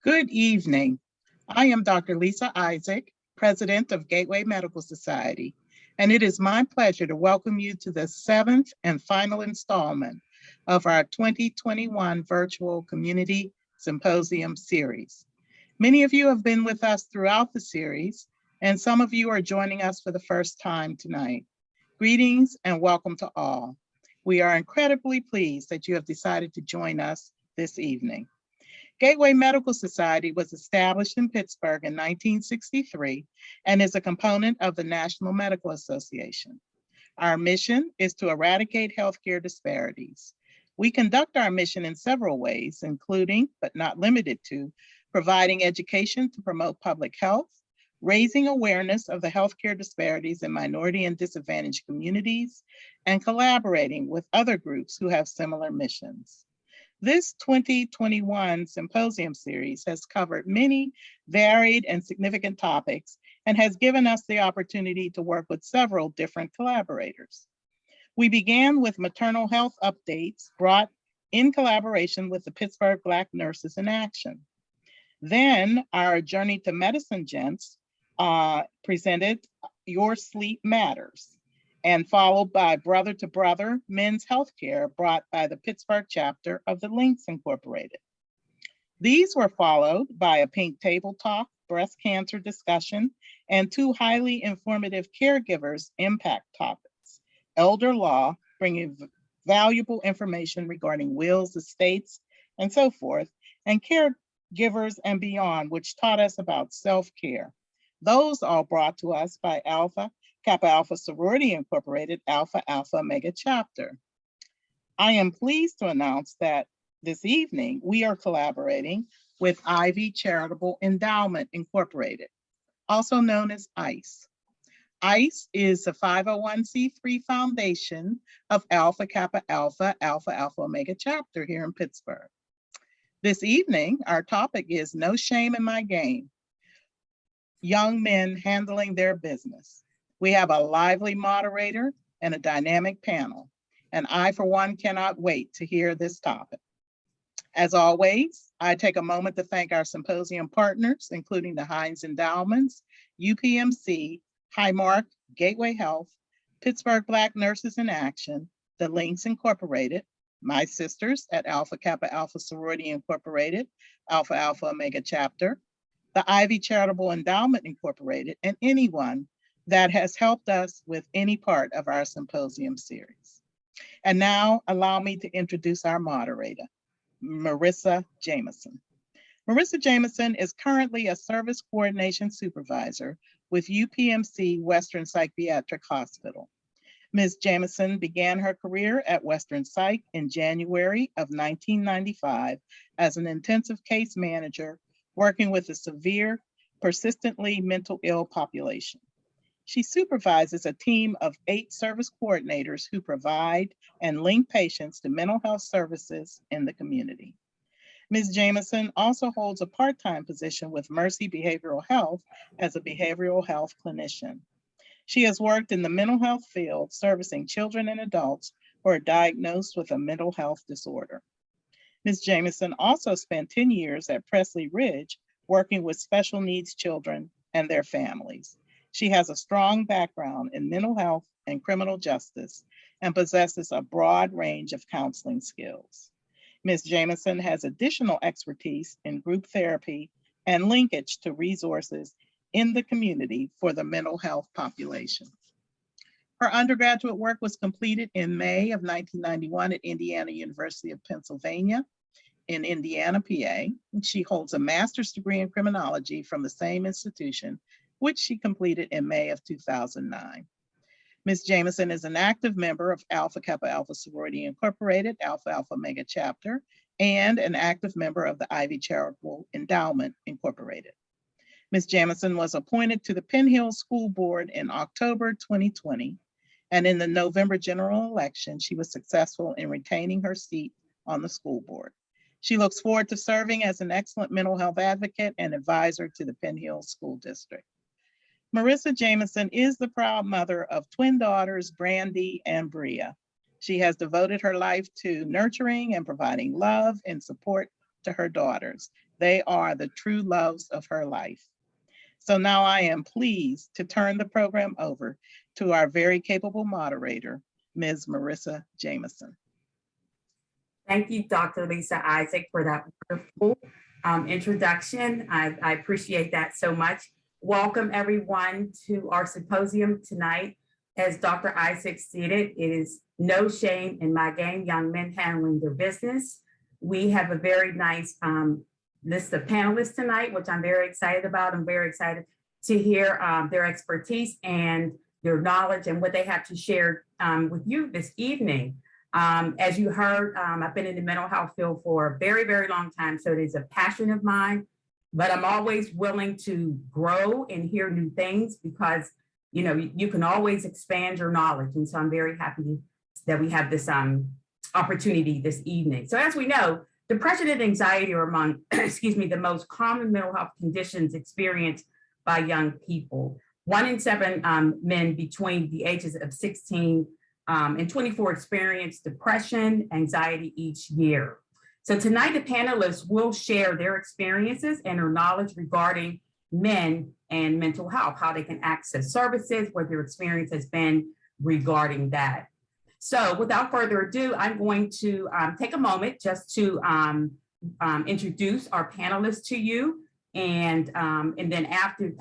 Good evening. I am Dr. Lisa Isaac, President of Gateway Medical Society, and it is my pleasure to welcome you to the seventh and final installment of our 2021 Virtual Community Symposium series. Many of you have been with us throughout the series, and some of you are joining us for the first time tonight. Greetings and welcome to all. We are incredibly pleased that you have decided to join us this evening. Gateway Medical Society was established in Pittsburgh in 1963 and is a component of the National Medical Association. Our mission is to eradicate healthcare disparities. We conduct our mission in several ways, including, but not limited to, providing education to promote public health, raising awareness of the healthcare disparities in minority and disadvantaged communities, and collaborating with other groups who have similar missions. This 2021 symposium series has covered many varied and significant topics and has given us the opportunity to work with several different collaborators. We began with maternal health updates brought in collaboration with the Pittsburgh Black Nurses in Action. Then our Journey to Medicine gents presented Your Sleep Matters, and followed by Brother to Brother Men's Healthcare brought by the Pittsburgh chapter of the Links Incorporated. These were followed by a pink table talk, breast cancer discussion, and two highly informative caregivers impact topics, elder law, bringing valuable information regarding wills, estates, and so forth, and caregivers and beyond, which taught us about self-care. Those all brought to us by Kappa Alpha Sorority Incorporated, Alpha Alpha Omega Chapter. I am pleased to announce that this evening we are collaborating with Ivy Charitable Endowment Incorporated, also known as ICE. ICE is the 501c3 foundation of Alpha Kappa Alpha, Alpha Alpha Omega Chapter here in Pittsburgh. This evening, our topic is No Shame in My Game, young men handling their business. We have a lively moderator and a dynamic panel, and I, for one, cannot wait to hear this topic. As always, I take a moment to thank our symposium partners, including the Heinz Endowments, UPMC, Highmark, Gateway Health, Pittsburgh Black Nurses in Action, the Links Incorporated, my sisters at Alpha Kappa Alpha Sorority Incorporated, Alpha Alpha Omega Chapter, the Ivy Charitable Endowment Incorporated, and anyone that has helped us with any part of our symposium series. And now allow me to introduce our moderator, Marissa Jamison. Marissa Jamison is currently a service coordination supervisor with UPMC Western Psychiatric Hospital. Ms. Jamison began her career at Western Psych in January of 1995 as an intensive case manager working with a severe, persistently mental ill population. She supervises a team of 8 service coordinators who provide and link patients to mental health services in the community. Ms. Jamison also holds a part-time position with Mercy Behavioral Health as a behavioral health clinician. She has worked in the mental health field, servicing children and adults who are diagnosed with a mental health disorder. Ms. Jamison also spent 10 years at Presley Ridge, working with special needs children and their families. She has a strong background in mental health and criminal justice and possesses a broad range of counseling skills. Ms. Jamison has additional expertise in group therapy and linkage to resources in the community for the mental health population. Her undergraduate work was completed in May of 1991 at Indiana University of Pennsylvania in Indiana, PA. She holds a master's degree in criminology from the same institution, which she completed in May of 2009. Ms. Jamison is an active member of Alpha Kappa Alpha Sorority Incorporated, Alpha Alpha Omega Chapter, and an active member of the Ivy Charitable Endowment Incorporated. Ms. Jamison was appointed to the Penn Hill School Board in October 2020, and in the November general election, she was successful in retaining her seat on the school board. She looks forward to serving as an excellent mental health advocate and advisor to the Penn Hill School District. Marissa Jamison is the proud mother of twin daughters, Brandy and Bria. She has devoted her life to nurturing and providing love and support to her daughters. They are the true loves of her life. So now I am pleased to turn the program over to our very capable moderator, Ms. Marissa Jamison. Thank you, Dr. Lisa Isaac, for that wonderful introduction. I appreciate that so much. Welcome, everyone, to our symposium tonight. As Dr. Isaac stated, it is No Shame in My Game, Young Men Handling Their Business. We have a very nice list of panelists tonight, which I'm very excited about. I'm very excited to hear their expertise and their knowledge and what they have to share with you this evening. As you heard, I've been in the mental health field for a very, very long time, so it is a passion of mine, but I'm always willing to grow and hear new things because, you know, you can always expand your knowledge. And so I'm very happy that we have this opportunity this evening. So as we know, depression and anxiety are among, the most common mental health conditions experienced by young people. 1 in 7 men between the ages of 16 and 24 experience depression, anxiety each year. So tonight, the panelists will share their experiences and their knowledge regarding men and mental health, how they can access services, what their experience has been regarding that. So without further ado, I'm going to take a moment just to introduce our panelists to you. And then after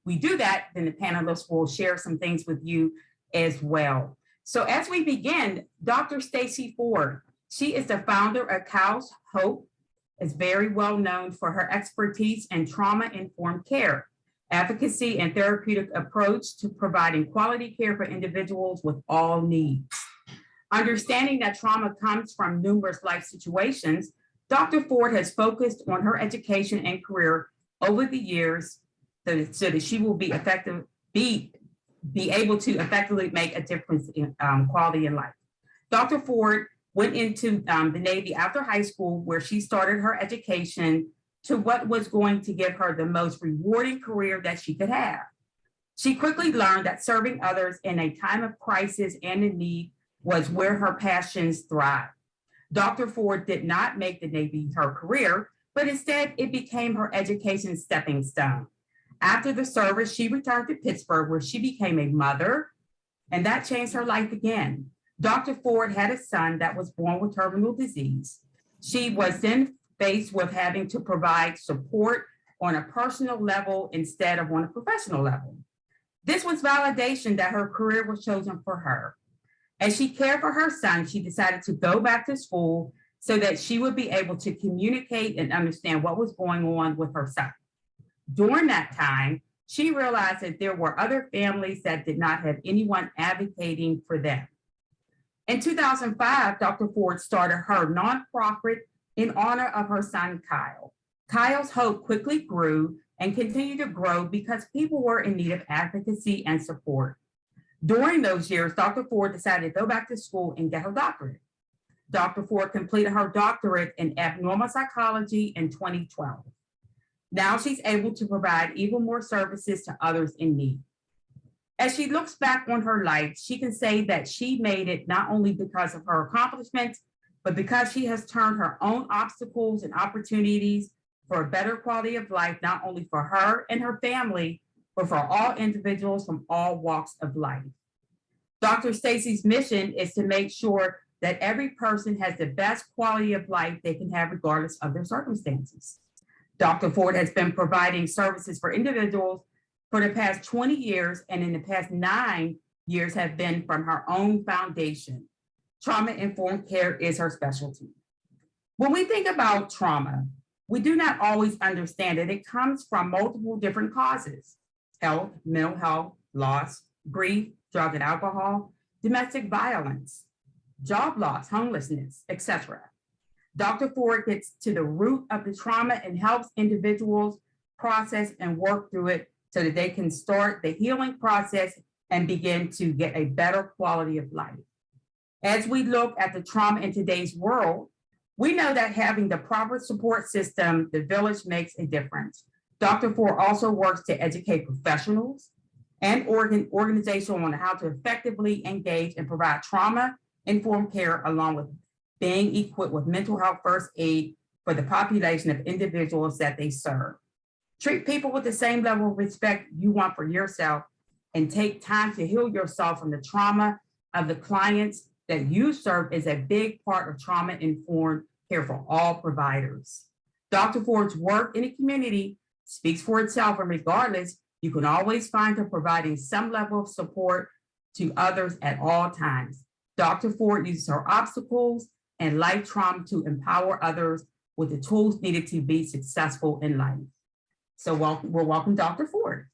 we do that, then the panelists will share some things with you as well. So as we begin, Dr. Stacy Ford, she is the founder of Cow's Hope, is very well known for her expertise in trauma-informed care, advocacy, and therapeutic approach to providing quality care for individuals with all needs. Understanding that trauma comes from numerous life situations, Dr. Ford has focused on her education and career over the years so that she will be able to effectively make a difference in quality in life. Dr. Ford went into the Navy after high school, where she started her education to what was going to give her the most rewarding career that she could have. She quickly learned that serving others in a time of crisis and in need was where her passions thrived. Dr. Ford did not make the Navy her career, but instead it became her education stepping stone. After the service, she returned to Pittsburgh, where she became a mother, and that changed her life again. Dr. Ford had a son that was born with terminal disease. She was then faced with having to provide support on a personal level instead of on a professional level. This was validation that her career was chosen for her. As she cared for her son, she decided to go back to school so that she would be able to communicate and understand what was going on with her son. During that time, she realized that there were other families that did not have anyone advocating for them. In 2005, Dr. Ford started her nonprofit in honor of her son, Kyle. Kyle's Hope quickly grew and continued to grow because people were in need of advocacy and support. During those years, Dr. Ford decided to go back to school and get her doctorate. Dr. Ford completed her doctorate in abnormal psychology in 2012. Now she's able to provide even more services to others in need. As she looks back on her life, she can say that she made it not only because of her accomplishments, but because she has turned her own obstacles and opportunities for a better quality of life, not only for her and her family, but for all individuals from all walks of life. Dr. Stacy's mission is to make sure that every person has the best quality of life they can have regardless of their circumstances. Dr. Ford has been providing services for individuals for the past 20 years, and in the past 9 years have been from her own foundation. Trauma-informed care is her specialty. When we think about trauma, we do not always understand that it comes from multiple different causes: health, mental health, loss, grief, drug and alcohol, domestic violence, job loss, homelessness, etc. Dr. Ford gets to the root of the trauma and helps individuals process and work through it so that they can start the healing process and begin to get a better quality of life. As we look at the trauma in today's world, we know that having the proper support system, the village, makes a difference. Dr. Ford also works to educate professionals and organizations on how to effectively engage and provide trauma-informed care, along with being equipped with mental health first aid for the population of individuals that they serve. Treat people with the same level of respect you want for yourself, and take time to heal yourself from the trauma of the clients that you serve is a big part of trauma-informed care for all providers. Dr. Ford's work in the community speaks for itself, and regardless, you can always find her providing some level of support to others at all times. Dr. Ford uses her obstacles and life trauma to empower others with the tools needed to be successful in life. So we'll welcome Dr. Ford.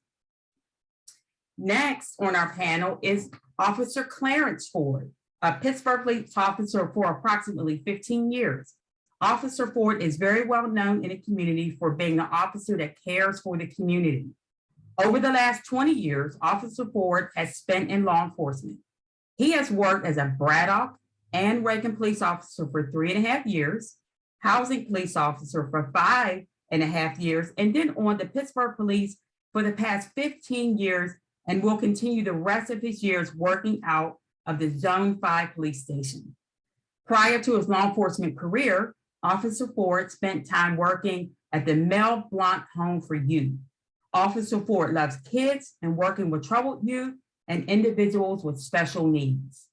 Next on our panel is Officer Clarence Ford, a Pittsburgh police officer for approximately 15 years. Officer Ford is very well known in the community for being an officer that cares for the community. Over the last 20 years, Officer Ford has spent in law enforcement. He has worked as a Braddock and Reagan police officer for 3.5 years, housing police officer for 5.5 years, and then on the Pittsburgh Police for the past 15 years, and will continue the rest of his years working out of the Zone 5 police station. Prior to his law enforcement career, Officer Ford spent time working at the Mel Blanc Home for Youth. Officer Ford loves kids and working with troubled youth and individuals with special needs.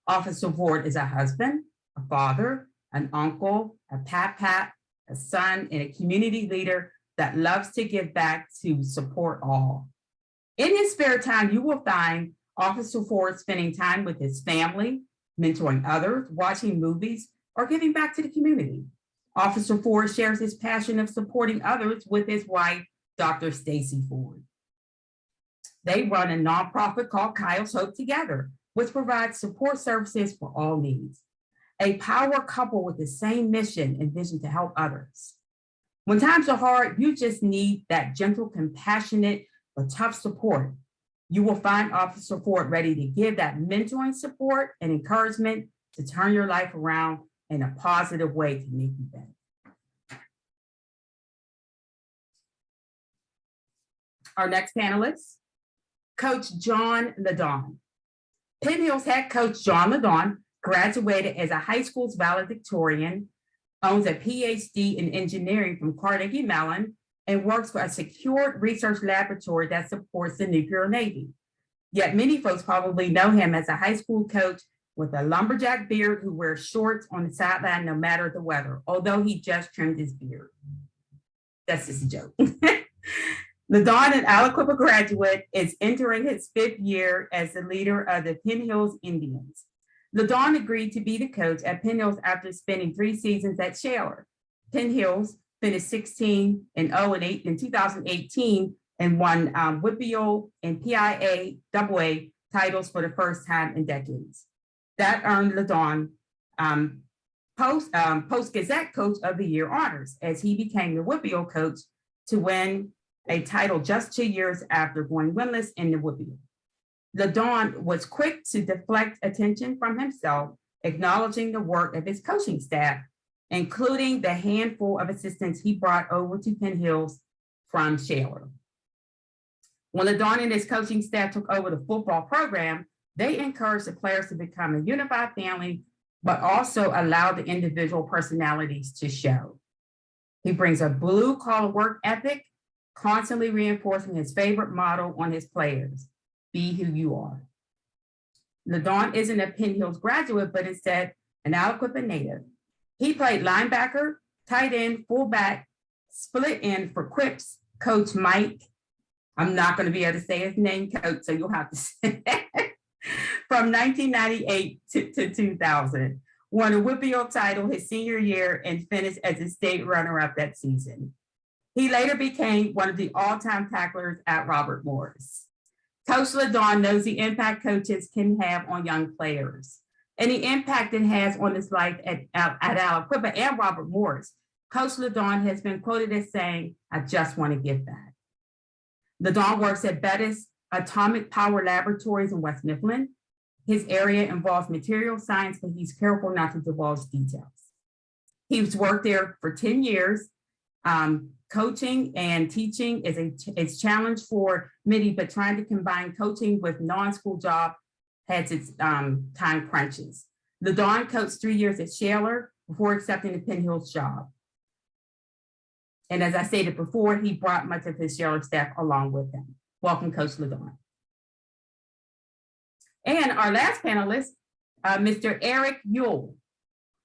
Officer Ford is a husband, a father, an uncle, a pap, a son, and a community leader that loves to give back to support all. In his spare time, you will find Officer Ford spending time with his family, mentoring others, watching movies, or giving back to the community. Officer Ford shares his passion of supporting others with his wife, Dr. Stacy Ford. They run a nonprofit called Kyle's Hope Together, which provides support services for all needs. A power couple with the same mission and vision to help others. When times are hard, you just need that gentle, compassionate, but tough support. You will find Officer Ford ready to give that mentoring support and encouragement to turn your life around in a positive way to make you better. Our next panelist, Coach John Lagann. Penn Hills head coach John Lagann graduated as a high school's valedictorian, owns a PhD in engineering from Carnegie Mellon, and works for a secured research laboratory that supports the nuclear Navy. Yet many folks probably know him as a high school coach with a lumberjack beard who wears shorts on the sideline no matter the weather, although he just trimmed his beard. That's just a joke. Lagann, an Aliquippa graduate, is entering his 5th year as the leader of the Penn Hills Indians. Lagann agreed to be the coach at Penn Hills after spending 3 seasons at Shaler. Penn Hills finished 16-0 in 2018 and won WPIAL and PIA AA titles for the first time in decades. That earned Lagann Post-Gazette Coach of the Year honors as he became the WPIAL coach to win a title just 2 years after going winless in the WPIAL. Lagann was quick to deflect attention from himself, acknowledging the work of his coaching staff, including the handful of assistants he brought over to Penn Hills from Shaler. When Lagann and his coaching staff took over the football program, they encouraged the players to become a unified family, but also allowed the individual personalities to show. He brings a blue-collar work ethic, constantly reinforcing his favorite motto on his players: be who you are. Lagann isn't a Penn Hills graduate, but instead an Aliquippa native. He played linebacker, tight end, fullback, split end for Quips coach Mike. I'm not going to be able to say his name, coach, so you'll have to say it. From 1998 to 2000. Won a WPIAL title his senior year and finished as a state runner-up that season. He later became one of the all-time tacklers at Robert Morris. Coach Lagann knows the impact coaches can have on young players and the impact it has on his life at Aliquippa and Robert Morris. Coach Lagann has been quoted as saying, "I just want to give back." Lagann works at Bettis Atomic Power Laboratories in West Mifflin. His area involves material science, but he's careful not to divulge details. He's worked there for 10 years. Coaching and teaching is a challenge for many, but trying to combine coaching with non-school job has its time crunches. Lagann coached 3 years at Shaler before accepting the Penn Hills job. And as I stated before, he brought much of his sheriff staff along with him. Welcome, Coach Lagann. And our last panelist, Mr. Eric Yule.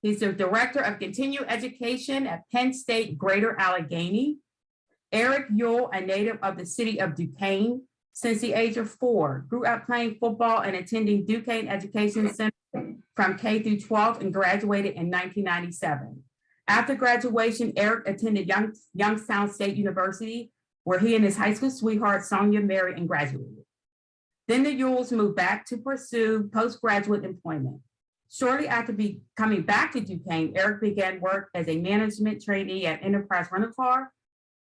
He's the Director of Continuing Education at Penn State Greater Allegheny. Eric Yule, a native of the city of Duquesne, since the age of 4, grew up playing football and attending Duquesne Education Center from K through 12 and graduated in 1997. After graduation, Eric attended Youngstown State University, where he and his high school sweetheart, Sonia, married and graduated. Then the Yules moved back to pursue postgraduate employment. Shortly after coming back to Duquesne, Eric began work as a management trainee at Enterprise Rent-A-Car.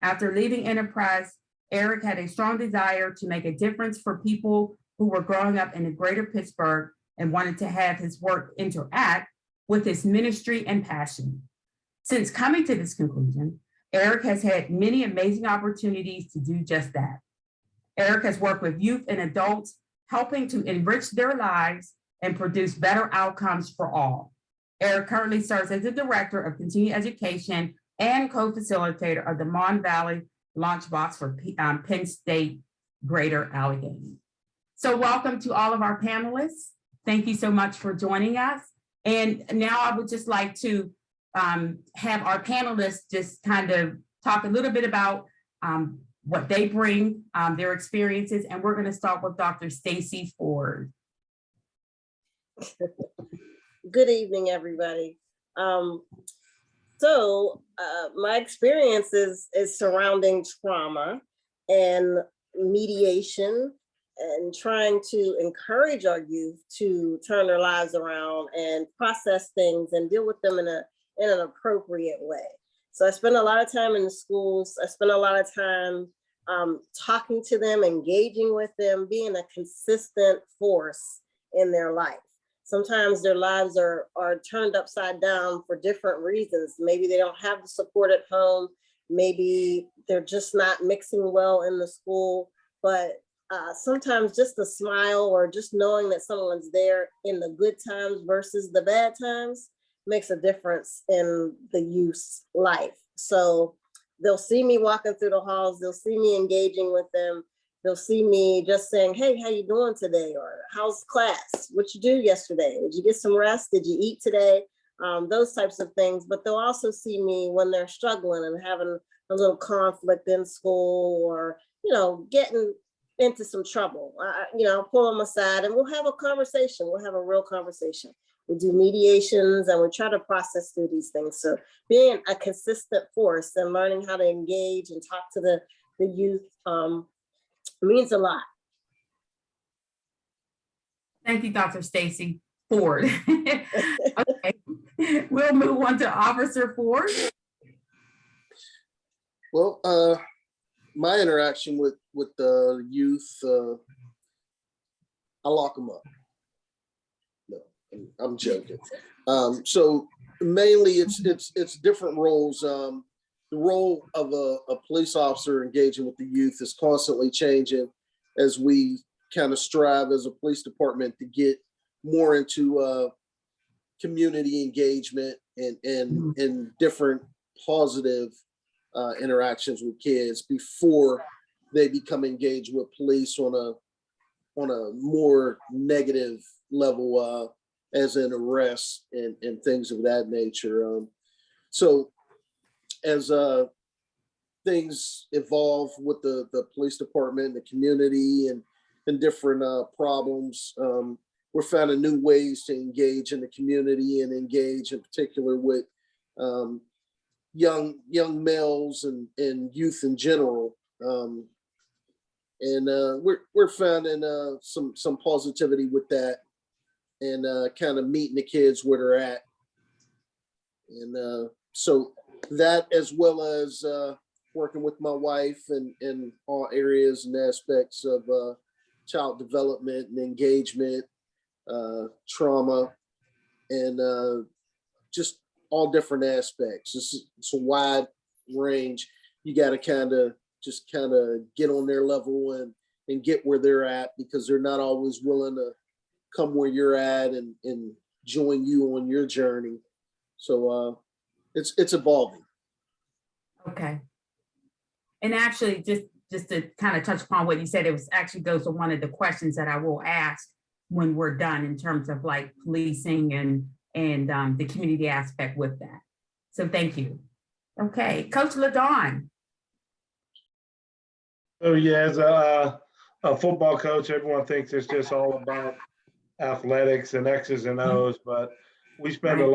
After leaving Enterprise, Eric had a strong desire to make a difference for people who were growing up in the greater Pittsburgh and wanted to have his work interact with his ministry and passion. Since coming to this conclusion, Eric has had many amazing opportunities to do just that. Eric has worked with youth and adults, helping to enrich their lives and produce better outcomes for all. Eric currently serves as the Director of Continuing Education and co-facilitator of the Mon Valley Launchbox for Penn State Greater Allegheny. So welcome to all of our panelists. Thank you so much for joining us. And now I would just like to have our panelists just kind of talk a little bit about what they bring, their experiences, and we're going to start with Dr. Stacy Ford. Good evening, everybody. So my experience is surrounding trauma and mediation and trying to encourage our youth to turn their lives around and process things and deal with them in an appropriate way. So I spend a lot of time in the schools. I spend a lot of time talking to them, engaging with them, being a consistent force in their life. Sometimes their lives are turned upside down for different reasons. Maybe they don't have the support at home. Maybe they're just not mixing well in the school. But sometimes just a smile or just knowing that someone's there in the good times versus the bad times makes a difference in the youth's life. So they'll see me walking through the halls. They'll see me engaging with them. They'll see me just saying, hey, how you doing today? Or how's class? What you do yesterday? Did you get some rest? Did you eat today? Those types of things. But they'll also see me when they're struggling and having a little conflict in school or, getting into some trouble. Pull them aside and we'll have a conversation. We'll have a real conversation. We do mediations and we try to process through these things. So being a consistent force and learning how to engage and talk to the youth means a lot. Thank you, Dr. Stacy Ford. Okay, we'll move on to Officer Ford. Well, my interaction with the youth, I lock them up. No, I'm joking. So mainly it's different roles. The role of a police officer engaging with the youth is constantly changing as we kind of strive as a police department to get more into community engagement and different positive interactions with kids before they become engaged with police on a more negative level, as in arrests and things of that nature. So as things evolve with the police department, the community, and different problems, we're finding new ways to engage in the community and engage in particular with young males and youth in general. We're finding some positivity with that and kind of meeting the kids where they're at. And so that, as well as working with my wife in all areas and aspects of child development and engagement, trauma, and just all different aspects. It's a wide range. You got to kind of get on their level and get where they're at, because they're not always willing to come where you're at and join you on your journey. So it's evolving. Okay, And actually, just to kind of touch upon what you said, it was actually goes to one of the questions that I will ask when we're done in terms of like policing and the community aspect with that. So thank you. Okay, Coach Lagann. So yeah, as a football coach, everyone thinks it's just all about athletics and X's and O's, but we spend a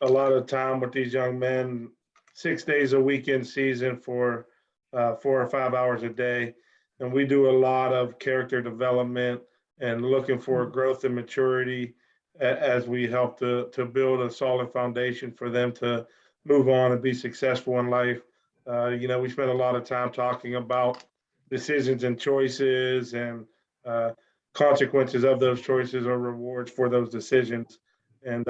lot of time with these young men, 6 days a week in season for 4 or 5 hours a day, and we do a lot of character development and looking for growth and maturity as we help to build a solid foundation for them to move on and be successful in life. We spend a lot of time talking about decisions and choices and consequences of those choices or rewards for those decisions, and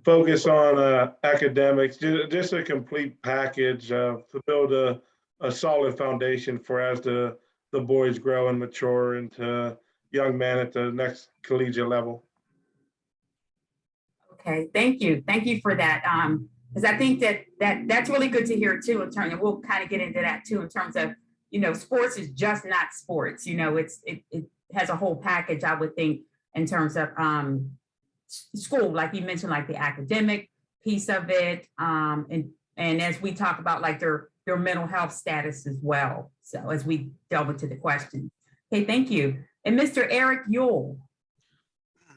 focus on academics, just a complete package to build a solid foundation for as the boys grow and mature into young men at the next collegiate level. Okay, thank you. Thank you for that. Because I think that's really good to hear too, in terms, and we'll kind of get into that too, in terms of, sports is just not sports. It has a whole package, I would think, in terms of school, like you mentioned, like the academic piece of it. And as we talk about like their mental health status as well. So as we delve into the question. Okay, thank you. And Mr. Eric Yule.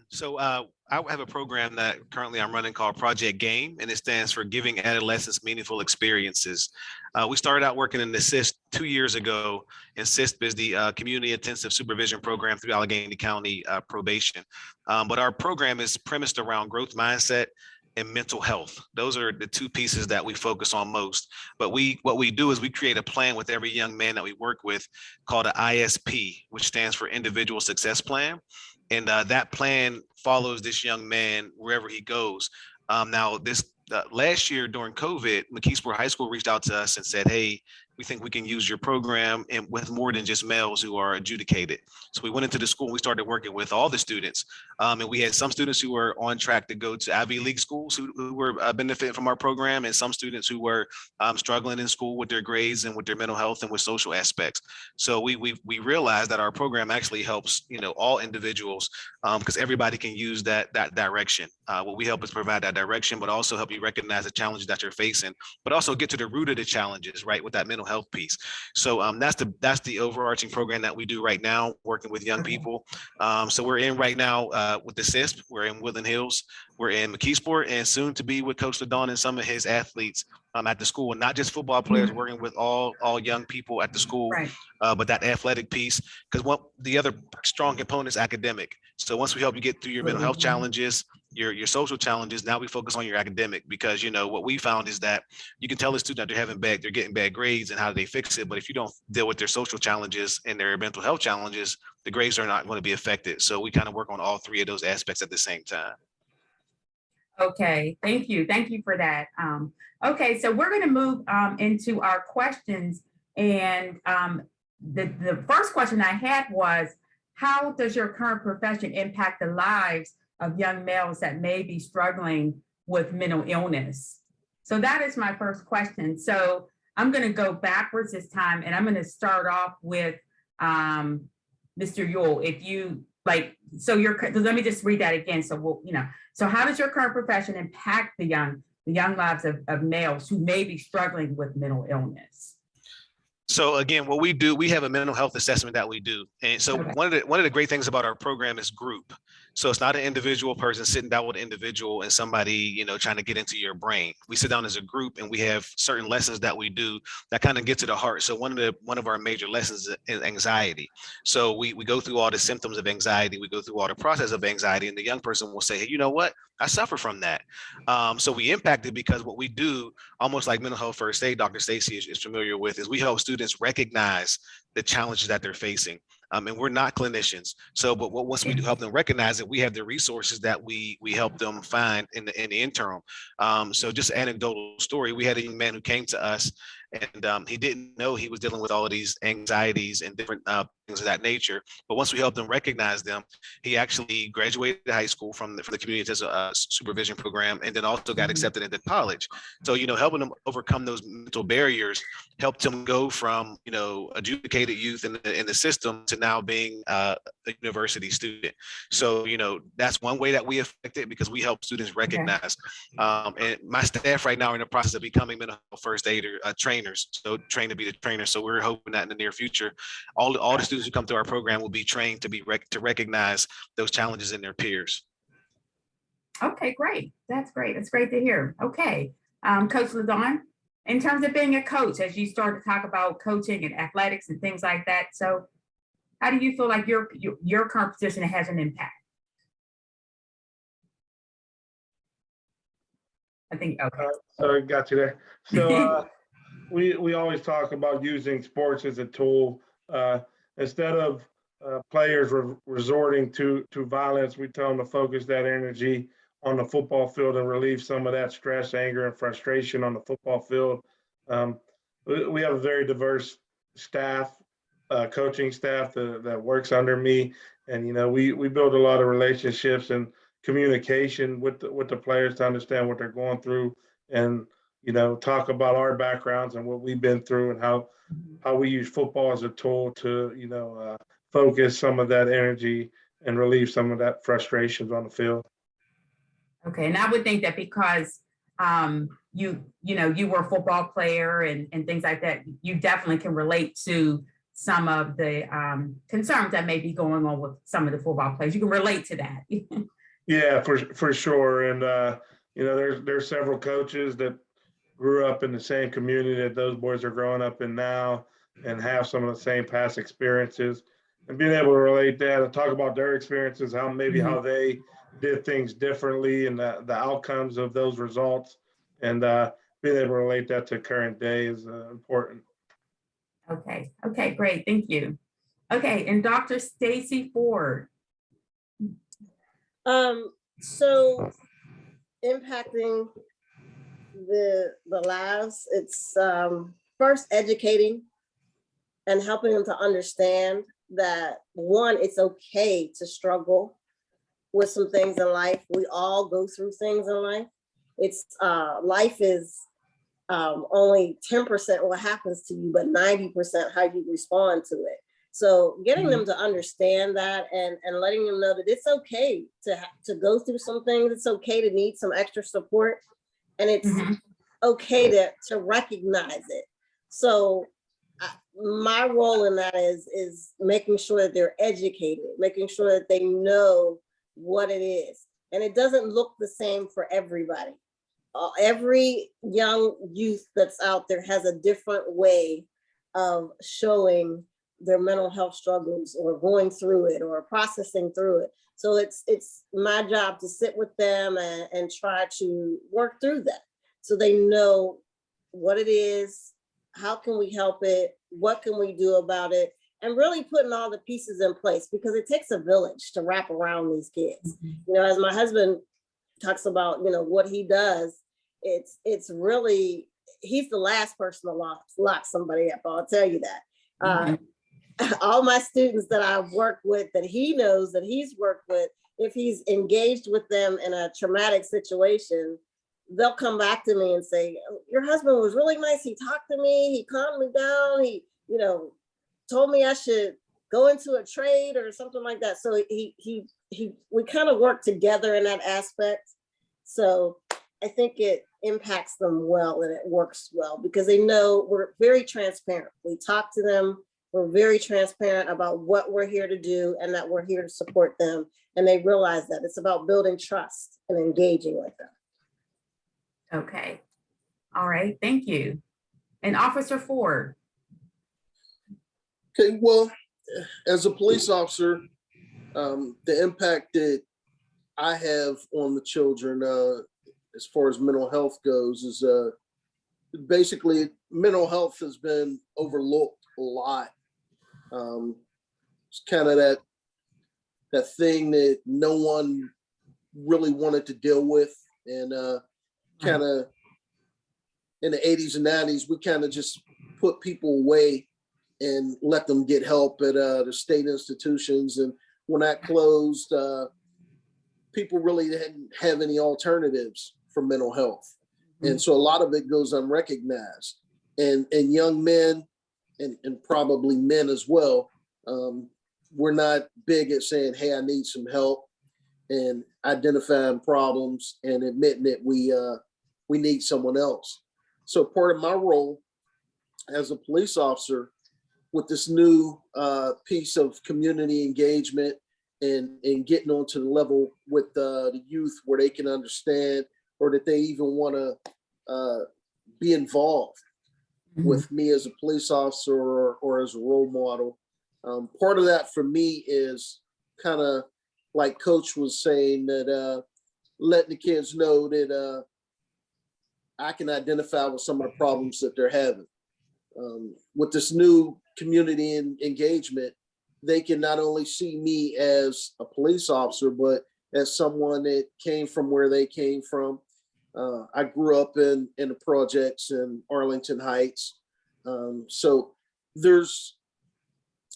So I have a program that currently I'm running called Project Game, and it stands for Giving Adolescents Meaningful Experiences. We started out working in SIST 2 years ago, and SIST is the Community Intensive Supervision Program through Allegheny County Probation. But our program is premised around growth mindset and mental health. Those are the two pieces that we focus on most. But what we do is we create a plan with every young man that we work with called an ISP, which stands for Individual Success Plan. And that plan follows this young man wherever he goes. Now, this last year during COVID, McKeesport High School reached out to us and said, hey, we think we can use your program and with more than just males who are adjudicated. So we went into the school and we started working with all the students. And we had some students who were on track to go to Ivy League schools who were benefiting from our program, and some students who were struggling in school with their grades and with their mental health and with social aspects. So we realized that our program actually helps, all individuals, because everybody can use that direction. What we help is provide that direction, but also help you recognize the challenges that you're facing, but also get to the root of the challenges, right, with that mental health piece. So that's the overarching program that we do right now, working with young people. So we're in right now with the CISP, we're in Woodland Hills, we're in McKeesport, and soon to be with Coach Lagann and some of his athletes at the school, and not just football players, working with all young people at the school, Right. But that athletic piece, because the other strong component is academic. So once we help you get through your mental health challenges, your social challenges, now we focus on your academic, because what we found is that you can tell a student that they're getting bad grades and how do they fix it, but if you don't deal with their social challenges and their mental health challenges, the grades are not going to be affected. So we kind of work on all three of those aspects at the same time. Okay, thank you for that. Okay, so we're going to move into our questions, and the first question I had was, how does your current profession impact the lives of young males that may be struggling with mental illness? So that is my first question. So I'm going to go backwards this time, and I'm going to start off with Mr. Yule. If you like, so let me just read that again. So so how does your current profession impact the young lives of males who may be struggling with mental illness? So again, what we do, we have a mental health assessment that we do. And so Okay. one of the great things about our program is group. So it's not an individual person sitting down with an individual and somebody, trying to get into your brain. We sit down as a group, and we have certain lessons that we do that kind of get to the heart. So one of our major lessons is anxiety. So we go through all the symptoms of anxiety. We go through all the process of anxiety, and the young person will say, hey, you know what? I suffer from that. So we impact it because what we do, almost like mental health first aid, Dr. Stacy is familiar with, is we help students recognize the challenges that they're facing. And we're not clinicians. So, but once we do help them recognize it, we have the resources that we help them find in the interim. So just an anecdotal story, we had a young man who came to us, And he didn't know he was dealing with all of these anxieties and different things of that nature. But once we helped him recognize them, he actually graduated high school from the community as a supervision program, and then also got accepted into college. So, helping him overcome those mental barriers helped him go from, adjudicated youth in the system to now being a university student. So, that's one way that we affect it, because we help students recognize. And my staff right now are in the process of becoming mental health first aider trainers, so trained to be the trainer. So we're hoping that in the near future, all the students who come through our program will be trained to recognize those challenges in their peers. Okay, great. That's great. That's great to hear. Okay, Coach Lagann, in terms of being a coach, as you start to talk about coaching and athletics and things like that, so how do you feel like your current position has an impact? I think, okay. So got you there. So we always talk about using sports as a tool. Instead of players resorting to violence, we tell them to focus that energy on the football field and relieve some of that stress, anger, and frustration on the football field. We have a very diverse staff, coaching staff that works under me, and we build a lot of relationships and communication with the players to understand what they're going through, and talk about our backgrounds and what we've been through, and how we use football as a tool to focus some of that energy and relieve some of that frustrations on the field. Okay, and I would think that because you were a football player and things like that, you definitely can relate to some of the concerns that may be going on with some of the football players. You can relate to that. Yeah, for sure. And there's several coaches that grew up in the same community that those boys are growing up in now, and have some of the same past experiences, and being able to relate that and talk about their experiences, how they did things differently, and the outcomes of those results, and being able to relate that to current day is important. Okay, great, thank you. Okay, and Dr. Stacy Ford. So impacting the lives, it's first educating and helping them to understand that, one, it's okay to struggle with some things in life. We all go through things in life. It's life is only 10% what happens to you, but 90% how you respond to it. So getting them to understand that, and letting them know that it's okay to go through some things. It's okay to need some extra support, and it's okay to recognize it. So my role in that is making sure that they're educated, making sure that they know what it is. And it doesn't look the same for everybody. Every young youth that's out there has a different way of showing their mental health struggles, or going through it, or processing through it. So it's my job to sit with them and try to work through that, so they know what it is, how can we help it, what can we do about it, and really putting all the pieces in place, because it takes a village to wrap around these kids. As my husband talks about, what he does, it's really, he's the last person to lock somebody up, I'll tell you that. All my students that I've worked with, that he knows that he's worked with, if he's engaged with them in a traumatic situation, they'll come back to me and say, your husband was really nice. He talked to me, he calmed me down. He, told me I should go into a trade or something like that. So we kind of work together in that aspect. So I think it impacts them well, and it works well, because they know we're very transparent. We talk to them. We're very transparent about what we're here to do, and that we're here to support them. And they realize that it's about building trust and engaging with them. Okay. All right. Thank you. And Officer Ford. Okay, well, as a police officer, the impact that I have on the children, as far as mental health goes, is basically mental health has been overlooked a lot. It's kind of that thing that no one really wanted to deal with, and kind of in the 80s and 90s, we kind of just put people away and let them get help at the state institutions. And when that closed, people really didn't have any alternatives for mental health. And so a lot of it goes unrecognized. And young men and probably men as well, we're not big at saying, hey, I need some help, and identifying problems and admitting that we need someone else. So part of my role as a police officer with this new piece of community engagement and getting onto the level with the youth where they can understand, or that they even want to be involved with me as a police officer or as a role model. Part of that for me is kind of like Coach was saying, that letting the kids know that I can identify with some of the problems that they're having. With this new community engagement, they can not only see me as a police officer, but as someone that came from where they came from. I grew up in the projects in Arlington Heights. So there's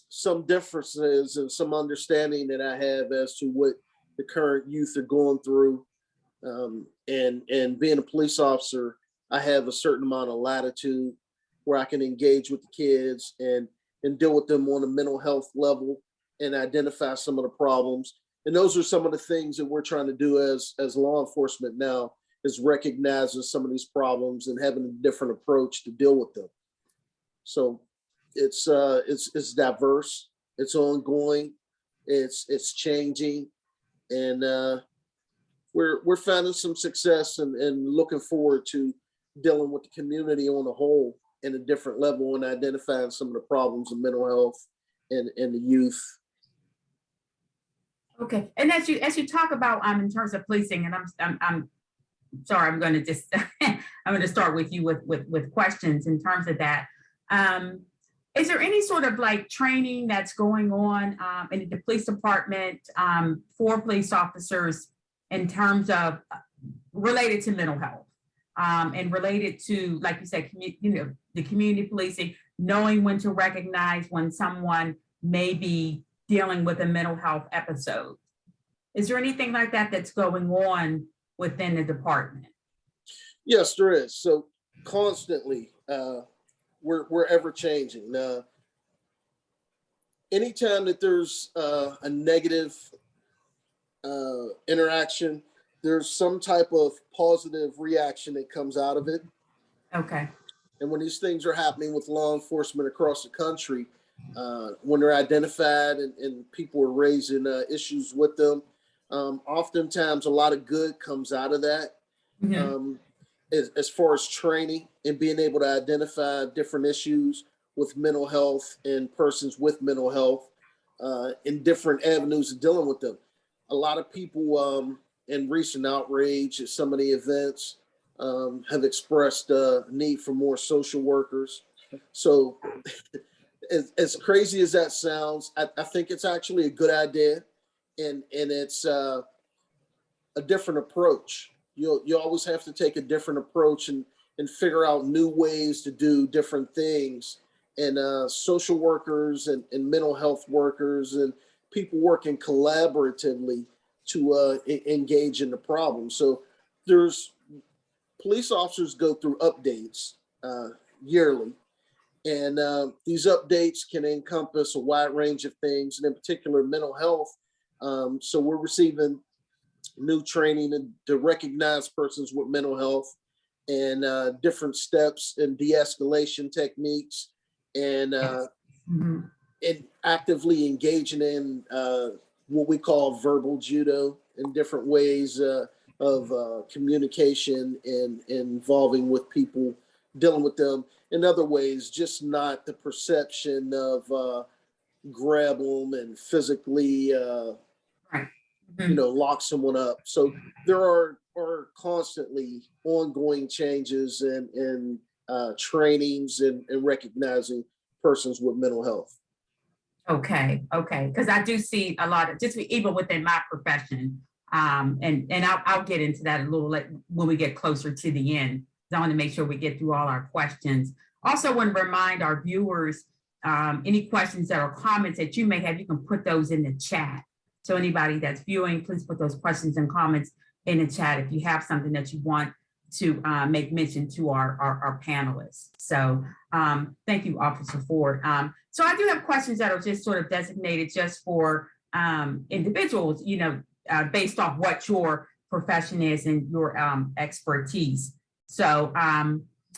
some differences and some understanding that I have as to what the current youth are going through. And being a police officer, I have a certain amount of latitude where I can engage with the kids and deal with them on a mental health level and identify some of the problems. And those are some of the things that we're trying to do as law enforcement now, is recognizing some of these problems and having a different approach to deal with them. So it's diverse, it's ongoing, it's changing, and we're finding some success and looking forward to dealing with the community on the whole in a different level and identifying some of the problems of mental health and the youth. Okay, and as you talk about in terms of policing, and I'm sorry, I'm going to just I'm going to start with you with questions in terms of that. Is there any sort of like training that's going on in the police department for police officers in terms of related to mental health and related to, like you said, the community policing, knowing when to recognize when someone may be dealing with a mental health episode? Is there anything like that that's going on within the department? Yes, there is. So constantly, we're ever changing. Anytime that there's a negative interaction, there's some type of positive reaction that comes out of it. Okay. And when these things are happening with law enforcement across the country, when they're identified and people are raising issues with them, oftentimes a lot of good comes out of that. Mm-hmm. As far as training and being able to identify different issues with mental health and persons with mental health in different avenues of dealing with them. A lot of people in recent outrage at some of the events have expressed a need for more social workers. So as crazy as that sounds, I think it's actually a good idea, and it's a different approach. You always have to take a different approach and figure out new ways to do different things. And social workers and mental health workers and people working collaboratively to engage in the problem. So there's police officers go through updates yearly. And these updates can encompass a wide range of things, and in particular, mental health. So we're receiving new training to recognize persons with mental health and different steps and de-escalation techniques, and actively engaging in what we call verbal judo in different ways of communication and involving with people, dealing with them in other ways, just not the perception of grab them and physically lock someone up. So there are constantly ongoing changes and trainings and recognizing persons with mental health. Okay. Because I do see a lot of, just even within my profession, and I'll get into that a little when we get closer to the end I want to make sure we get through all our questions. Also want to remind our viewers, any questions or comments that you may have, you can put those in the chat. So anybody that's viewing, please put those questions and comments in the chat if you have something that you want to make mention to our panelists. So thank you, Officer Ford. So I do have questions that are just sort of designated just for individuals, you know, based off what your profession is and your expertise. So,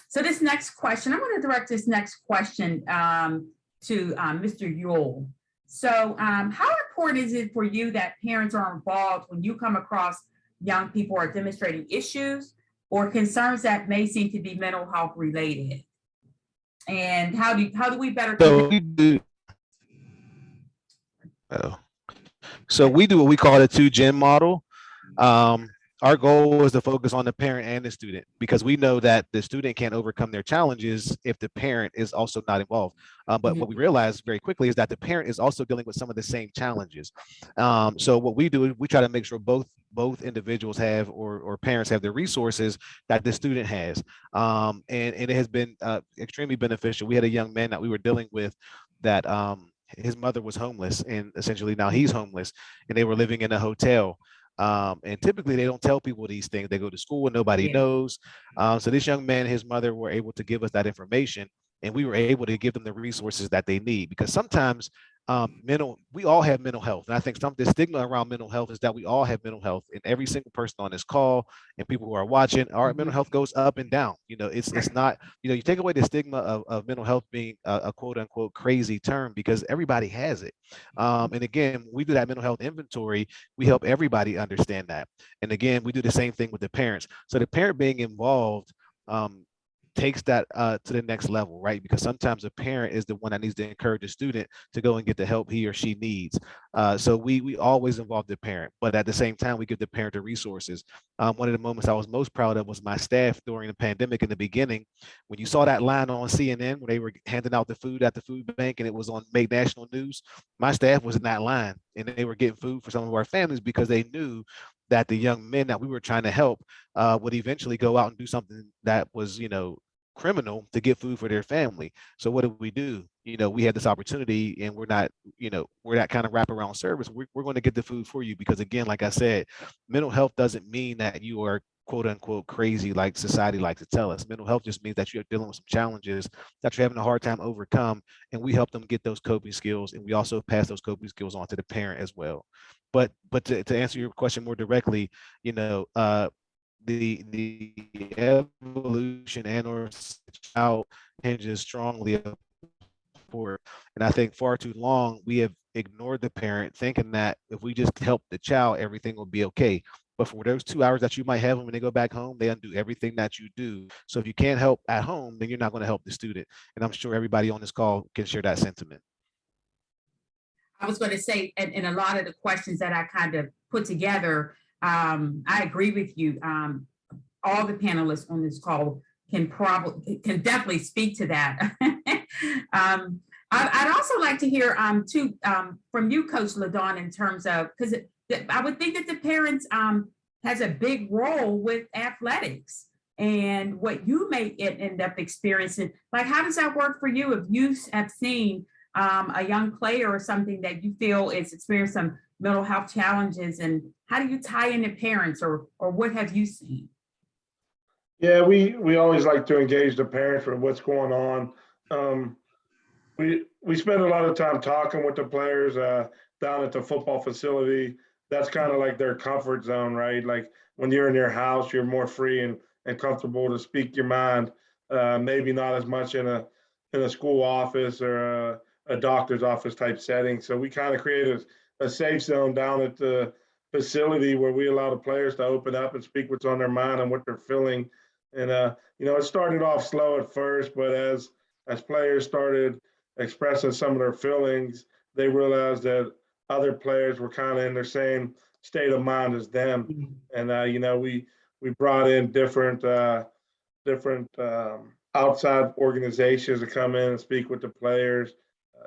so this next question, I'm going to direct this next question to Mr. Yule. So how important is it for you that parents are involved when you come across young people are demonstrating issues or concerns that may seem to be mental health related? And how do we better? So we do. So we do what we call the 2-gen model. Our goal is to focus on the parent and the student because we know that the student can't overcome their challenges if the parent is also not involved. But what we realize very quickly is that the parent is also dealing with some of the same challenges. So what we do is we try to make sure both individuals have or parents have the resources that the student has. And it has been extremely beneficial. We had a young man that we were dealing with that his mother was homeless and essentially now he's homeless and they were living in a hotel. And typically they don't tell people these things. They go to school and nobody knows. So this young man and his mother were able to give us that information and we were able to give them the resources that they need because sometimes we all have mental health. And I think the stigma around mental health is that we all have mental health and every single person on this call and people who are watching, our mental health goes up and down. You know, it's not, you know, you take away the stigma of mental health being a quote unquote crazy term because everybody has it. And again, when we do that mental health inventory, we help everybody understand that. And again, we do the same thing with the parents. So the parent being involved takes that to the next level, right? Because sometimes a parent is the one that needs to encourage a student to go and get the help he or she needs. So we always involve the parent, but at the same time, we give the parent the resources. One of the moments I was most proud of was my staff during the pandemic in the beginning. When you saw that line on CNN where they were handing out the food at the food bank and it was on made national news, my staff was in that line and they were getting food for some of our families because they knew that the young men that we were trying to help would eventually go out and do something that was, you know, criminal to get food for their family. So what do? You know, we had this opportunity and we're not kind of wraparound service. We're going to get the food for you because again, like I said, mental health doesn't mean that you are quote unquote crazy like society likes to tell us. Mental health just means that you're dealing with some challenges that you're having a hard time overcome and we help them get those coping skills and we also pass those coping skills on to the parent as well. But to answer your question more directly, you know, the evolution and or child hinges strongly for, and I think far too long we have ignored the parent thinking that if we just help the child, everything will be okay. But for those 2 hours that you might have when they go back home, they undo everything that you do. So if you can't help at home, then you're not going to help the student. And I'm sure everybody on this call can share that sentiment. I was going to say, and a lot of the questions that I kind of put together, I agree with you. All the panelists on this call can definitely speak to that. I'd also like to hear too from you, Coach Lagann, in terms of, because I would think that the parents has a big role with athletics and what you may end up experiencing. Like, how does that work for you if you have seen a young player or something that you feel is experiencing some mental health challenges, and how do you tie in the parents or what have you seen? Yeah, we always like to engage the parents with what's going on. We spend a lot of time talking with the players down at the football facility. That's kind of like their comfort zone, right? Like when you're in your house, you're more free and comfortable to speak your mind. Maybe not as much in a school office or a doctor's office type setting. So we kind of create a safe zone down at the facility where we allow the players to open up and speak what's on their mind and what they're feeling. And you know, it started off slow at first, but as players started expressing some of their feelings, they realized that other players were kind of in their same state of mind as them. And you know, we brought in different outside organizations to come in and speak with the players.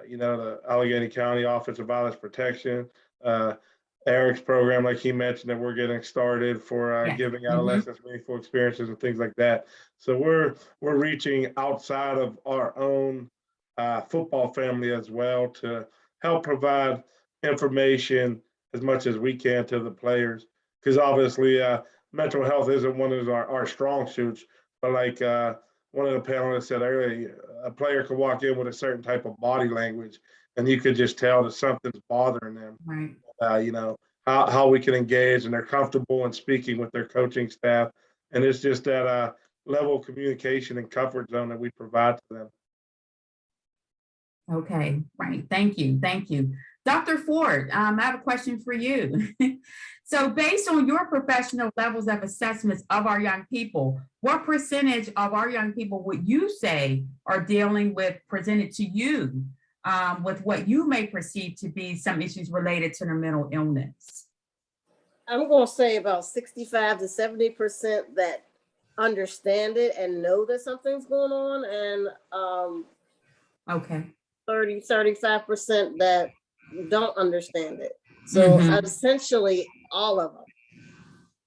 You know, the Allegheny County Office of Violence Protection, Eric's program, like he mentioned, that we're getting started for Yes. giving Mhm. adolescents meaningful experiences and things like that. So we're reaching outside of our own football family as well to help provide information as much as we can to the players. Because obviously, mental health isn't one of our strong suits, but like one of the panelists said earlier, a player could walk in with a certain type of body language, and you could just tell that something's bothering them. Right. You know, how we can engage, and they're comfortable in speaking with their coaching staff. And it's just that level of communication and comfort zone that we provide to them. Okay, right. Thank you. Thank you. Dr. Ford, I have a question for you. So based on your professional levels of assessments of our young people, what percentage of our young people would you say are dealing with, presented to you with what you may perceive to be some issues related to their mental illness? I'm going to say about 65 to 70% that understand it and know that something's going on, and Okay. 35% that don't understand it. So Mhm. essentially all of them.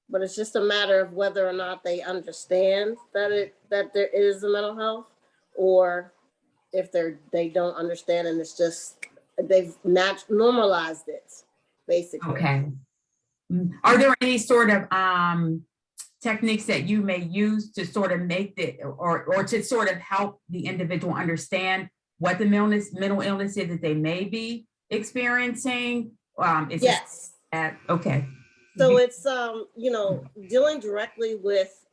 But it's just a matter of whether or not they understand that there is a mental health, or if they don't understand and it's just they've not normalized it, basically. Okay. Are there any sort of techniques that you may use to sort of make the or to sort of help the individual understand what the mental illness is that they may be experiencing? Is Yes. Okay. So it's dealing directly with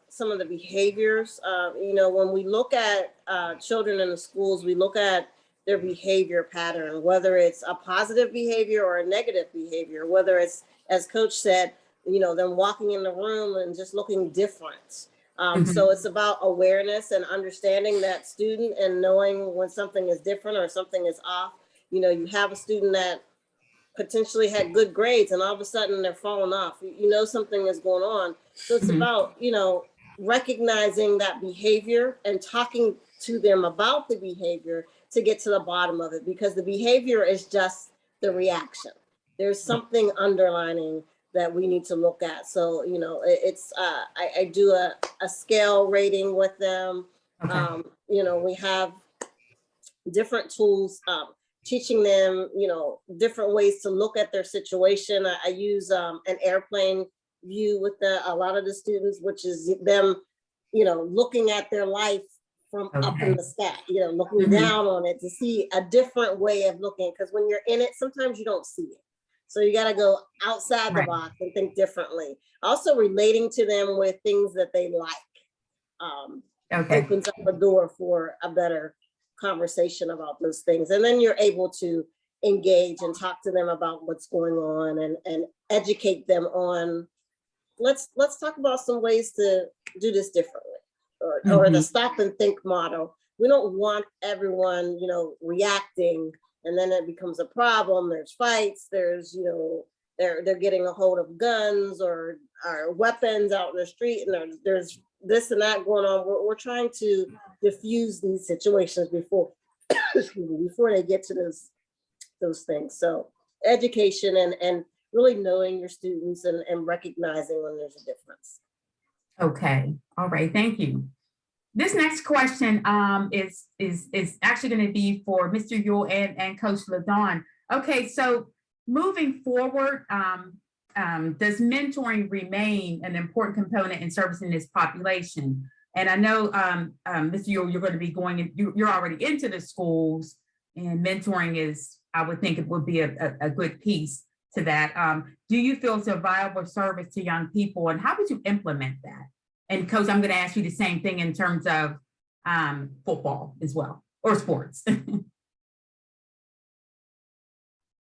some of the behaviors. When we look at children in the schools, we look at their behavior pattern, whether it's a positive behavior or a negative behavior, whether it's, as Coach said, them walking in the room and just looking different. So it's about awareness and understanding that student and knowing when something is different or something is off. You have a student that potentially had good grades and all of a sudden they're falling off. Something is going on. So it's about, recognizing that behavior and talking to them about the behavior to get to the bottom of it, because the behavior is just the reaction. There's something underlining that we need to look at. So, I do a scale rating with them. Okay. We have different tools, teaching them, different ways to look at their situation. I use an airplane view with a lot of the students, which is them, looking at their life from up in the sky, looking down on it to see a different way of looking. Because when you're in it, sometimes you don't see it. So you got to go outside the box and think differently. Also relating to them with things that they like opens up a door for a better conversation about those things. And then you're able to engage and talk to them about what's going on and educate them on, let's talk about some ways to do this differently, or the stop and think model. We don't want everyone, reacting, and then it becomes a problem. There's fights, there's, they're getting a hold of guns or weapons out in the street, and there's this and that going on. We're trying to diffuse these situations before they get to those things. So education and really knowing your students and recognizing when there's a difference. Okay. All right. Thank you. This next question is actually going to be for Mr. Yule and Coach Lagann. Okay, so moving forward, does mentoring remain an important component in servicing this population? And I know, Mr. Yule, you're going to be you're already into the schools, and mentoring is, I would think it would be a good piece to that. Do you feel it's a viable service to young people, and how would you implement that? And Coach, I'm going to ask you the same thing in terms of football as well, or sports.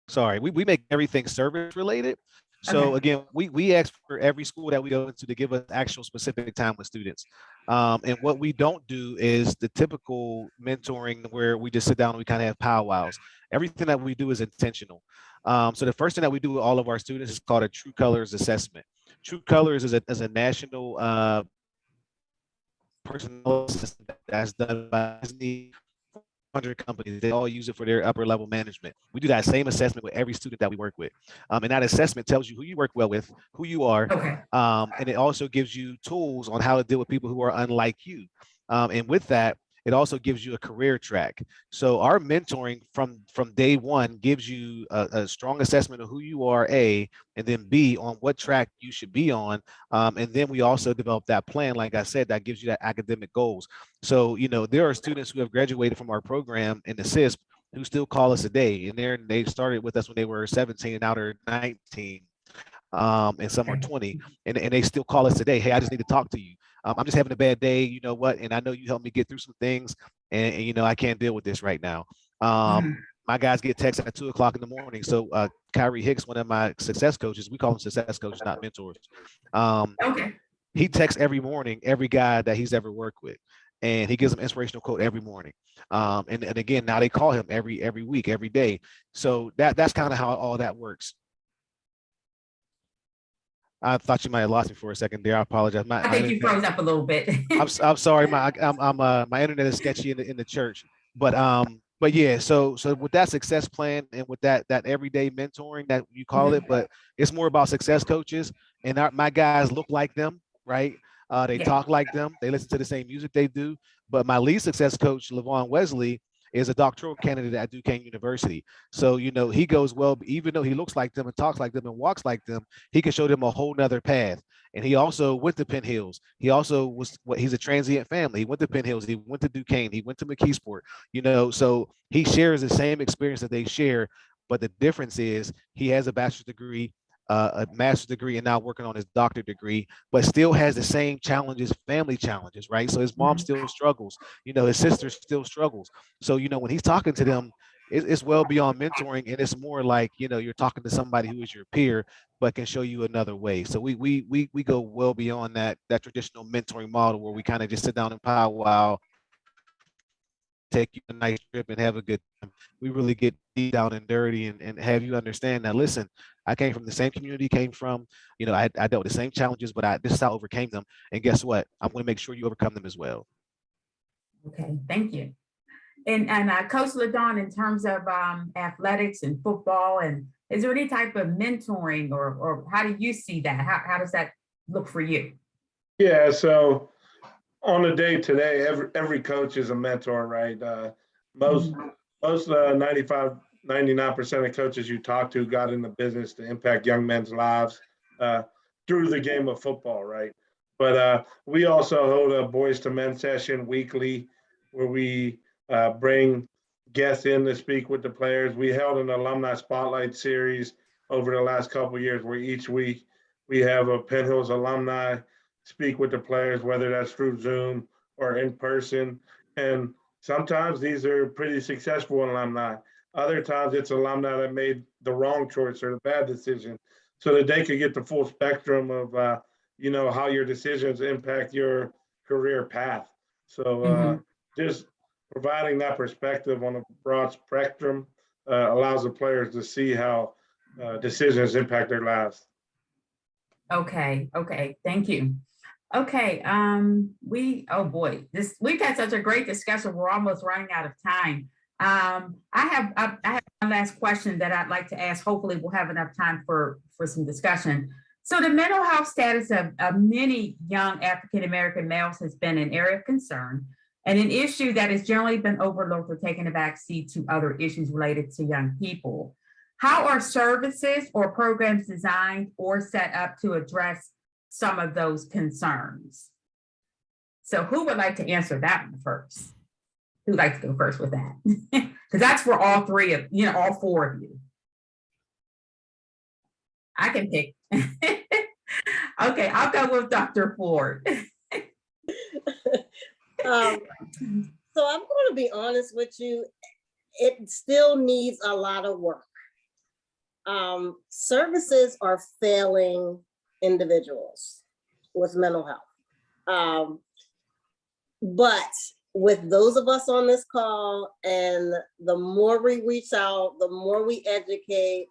Sorry, we make everything service related. So again, we ask for every school that we go into to give us actual specific time with students. And what we don't do is the typical mentoring where we just sit down and we kind of have powwows. Everything that we do is intentional. So the first thing that we do with all of our students is called a True Colors assessment. True Colors is a national personal assessment that's done by Disney 100 companies. They all use it for their upper level management. We do that same assessment with every student that we work with. And that assessment tells you who you work well with, who you are, Okay. and it also gives you tools on how to deal with people who are unlike you. And with that, it also gives you a career track. So our mentoring from day one gives you a strong assessment of who you are, A, and then B, on what track you should be on. And then we also develop that plan, like I said, that gives you that academic goals. So, there are students who have graduated from our program in the CISP who still call us a day, and they started with us when they were 17 and now they're 19. And some are 20, and they still call us today. Hey, I just need to talk to you. I'm just having a bad day, you know what? And I know you helped me get through some things, and I can't deal with this right now. My guys get texts at 2:00 in the morning. So Kyrie Hicks, one of my success coaches, we call them success coaches, not mentors. Okay. He texts every morning, every guy that he's ever worked with, and he gives them inspirational quote every morning. And again, now they call him every week, every day. So that's kind of how all that works. I thought you might have lost me for a second there. I apologize. I think you froze up a little bit. I'm sorry. My internet is sketchy in the church, but yeah. So with that success plan and with that everyday mentoring that you call it, but it's more about success coaches, and my guys look like them, right? They talk like them. They listen to the same music they do. But my lead success coach, LaVon Wesley, is a doctoral candidate at Duquesne University. So, he goes, well, even though he looks like them and talks like them and walks like them, he can show them a whole nother path. And he also went to Penn Hills. He also he's a transient family. He went to Penn Hills. He went to Duquesne. He went to McKeesport, so he shares the same experience that they share. But the difference is he has a bachelor's degree, a master's degree, and now working on his doctorate degree, but still has the same challenges, family challenges, right? So his mom still struggles, his sister still struggles. So, when he's talking to them, it's well beyond mentoring, and it's more like, you're talking to somebody who is your peer, but can show you another way. So we go well beyond that traditional mentoring model where we kind of just sit down and powwow, take you a nice trip and have a good time. We really get deep down and dirty and have you understand that, listen, I came from the same community, came from, I dealt with the same challenges, but this is how I overcame them. And guess what? I'm going to make sure you overcome them as well. Okay, thank you. And Coach Lagann, in terms of athletics and football, and is there any type of mentoring or how do you see that? How does that look for you? Yeah, so on a day today, every coach is a mentor, right? Most 95, 99% of coaches you talk to got in the business to impact young men's lives through the game of football, right? But we also hold a boys to men session weekly where we bring guests in to speak with the players. We held an alumni spotlight series over the last couple of years where each week we have a Penn Hills alumni speak with the players, whether that's through Zoom or in person. And sometimes these are pretty successful alumni. Other times it's alumni that made the wrong choice or the bad decision, so that they could get the full spectrum of, how your decisions impact your career path. So just providing that perspective on a broad spectrum allows the players to see how decisions impact their lives. Okay, thank you. Okay, we've had such a great discussion. We're almost running out of time. I have one last question that I'd like to ask. Hopefully we'll have enough time for some discussion. So the mental health status of many young African-American males has been an area of concern and an issue that has generally been overlooked or taken a backseat to other issues related to young people. How are services or programs designed or set up to address some of those concerns? So who would like to answer that one first? Who'd like to go first with that? Because that's for all all four of you. I can pick. Okay, I'll go with Dr. Ford. So I'm going to be honest with you. It still needs a lot of work. Services are failing individuals with mental health. But with those of us on this call, and the more we reach out, the more we educate,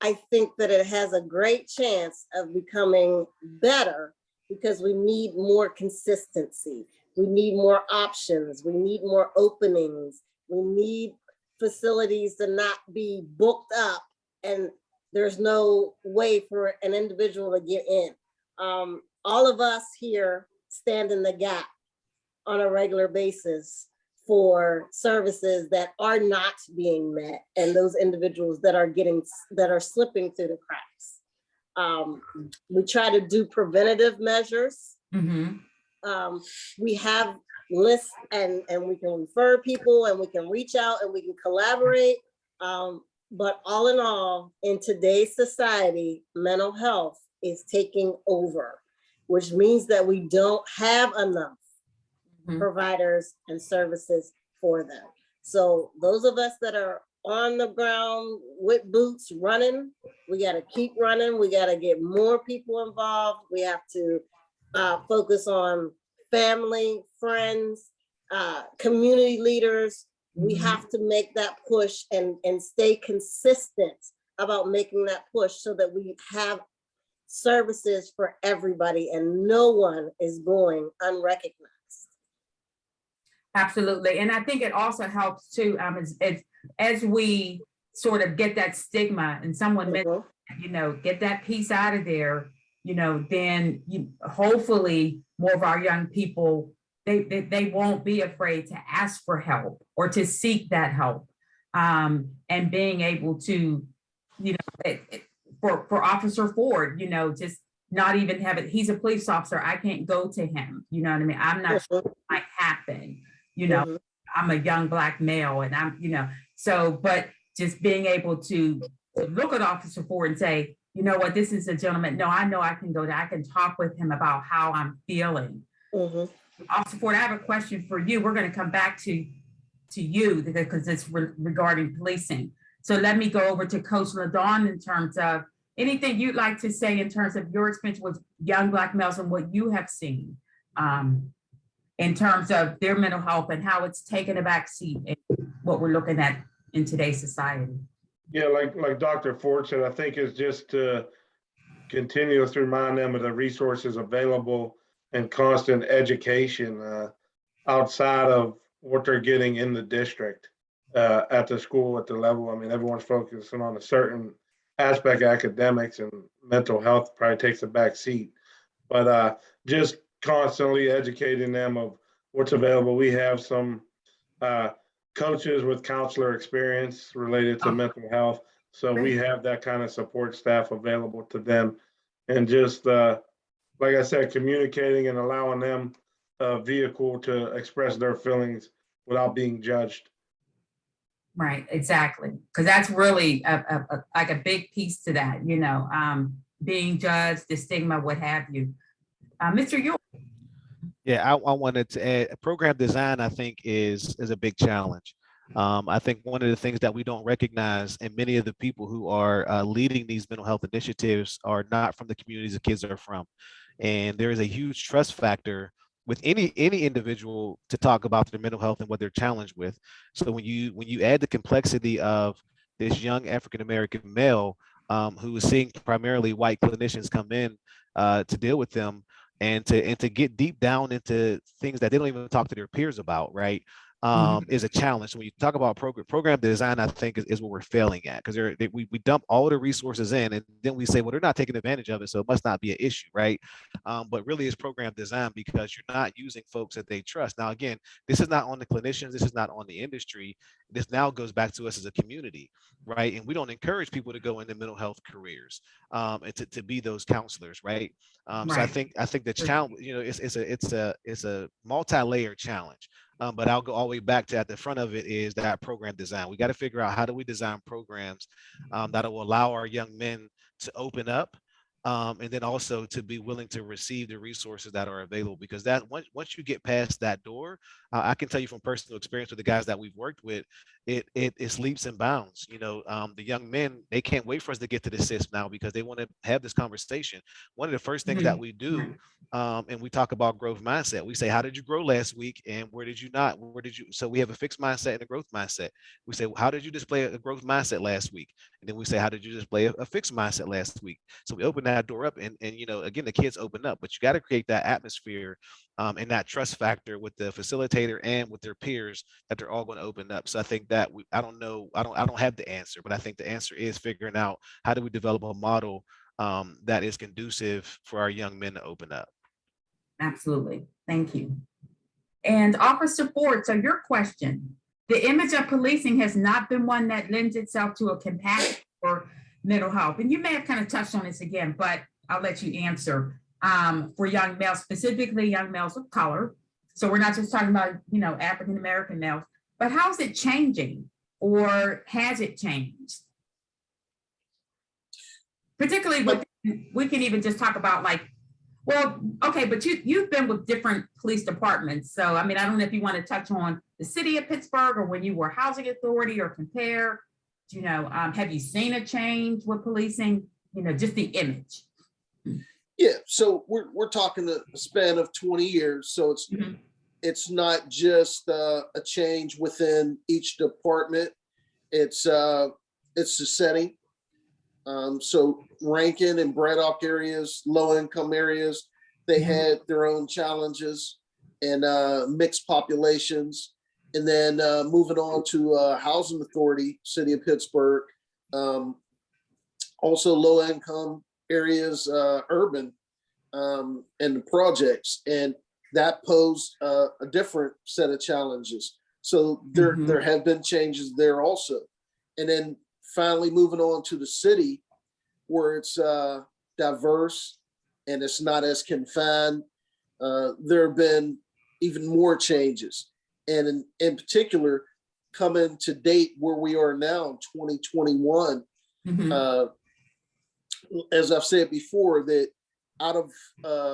I think that it has a great chance of becoming better because we need more consistency. We need more options. We need more openings. We need facilities to not be booked up and there's no way for an individual to get in. All of us here stand in the gap on a regular basis for services that are not being met and those individuals that are slipping through the cracks. We try to do preventative measures. We have lists and we can refer people and we can reach out and we can collaborate. But all in all, in today's society, mental health is taking over, which means that we don't have enough providers and services for them. So those of us that are on the ground with boots running, we got to keep running. We got to get more people involved. We have to focus on family, friends, community leaders. We have to make that push and stay consistent about making that push so that we have services for everybody and no one is going unrecognized. Absolutely. And I think it also helps too, as we sort of get that stigma and someone mentioned, get that piece out of there, then hopefully more of our young people, they won't be afraid to ask for help or to seek that help. And being able to, for Officer Ford, just not even have it, he's a police officer, I can't go to him, you know what I mean? I'm not sure what might happen, I'm a young Black male and I'm, but just being able to look at Officer Ford and say, you know what, this is a gentleman, no, I know I can go there, I can talk with him about how I'm feeling. Officer Ford, I have a question for you. We're going to come back to you because it's regarding policing. So let me go over to Coach Lagann in terms of anything you'd like to say in terms of your experience with young Black males and what you have seen in terms of their mental health and how it's taken a back seat in what we're looking at in today's society. Yeah, like Dr. Ford said, I think it's just to continue to remind them of the resources available and constant education outside of what they're getting in the district at the school, at the level. I mean, everyone's focusing on a certain aspect of academics and mental health probably takes a back seat. But just constantly educating them of what's available. We have some coaches with counselor experience related to mental health. So we have that kind of support staff available to them. And just, like I said, communicating and allowing them a vehicle to express their feelings without being judged. Right, exactly. Because that's really like a big piece to that, being judged, the stigma, what have you. Mr. Yule. Yeah, I wanted to add, program design, I think, is a big challenge. I think one of the things that we don't recognize, and many of the people who are leading these mental health initiatives are not from the communities the kids are from. And there is a huge trust factor with any individual to talk about their mental health and what they're challenged with. So when you add the complexity of this young African-American male who is seeing primarily white clinicians come in to deal with them and to get deep down into things that they don't even talk to their peers about, right? Is a challenge. So when you talk about program design, I think is what we're failing at, because we dump all the resources in and then we say, well, they're not taking advantage of it, so it must not be an issue, right? But really it's program design because you're not using folks that they trust. Now, again, this is not on the clinicians, this is not on the industry. This now goes back to us as a community, right? And we don't encourage people to go into mental health careers and to be those counselors, right? So I think the challenge, it's a multi-layered challenge. But I'll go all the way back to at the front of it is that program design. We got to figure out how do we design programs that will allow our young men to open up and then also to be willing to receive the resources that are available, because that once you get past that door, I can tell you from personal experience with the guys that we've worked with, it's leaps and bounds. The young men, they can't wait for us to get to the CIS now because they want to have this conversation. One of the first things that we do, and we talk about growth mindset. We say, how did you grow last week and where did you not? So we have a fixed mindset and a growth mindset. We say, well, how did you display a growth mindset last week? And then we say, how did you display a fixed mindset last week? So we open that door up, and again, the kids open up, but you got to create that atmosphere and that trust factor with the facilitator and with their peers that they're all going to open up. So I think that I don't have the answer, but I think the answer is figuring out how do we develop a model that is conducive for our young men to open up. Absolutely. Thank you. And Officer Ford, so your question, the image of policing has not been one that lends itself to a compassion for mental health. And you may have kind of touched on this again, but I'll let you answer for young males, specifically young males of color. So we're not just talking about, African-American males, but how is it changing, or has it changed? Particularly with, we can even just talk about but you've been with different police departments. So, I don't know if you want to touch on the city of Pittsburgh or when you were housing authority, or compare, have you seen a change with policing, just the image? Yeah, so we're talking a span of 20 years. So it's not just a change within each department. It's the setting. So Rankin and Braddock areas, low income areas, they had their own challenges and mixed populations. And then moving on to housing authority, city of Pittsburgh, also low income areas, urban, and the projects. And that posed a different set of challenges. So there have been changes there also. And then finally moving on to the city, where it's diverse and it's not as confined, there have been even more changes. And in particular, coming to date where we are now in 2021, as I've said before, that out of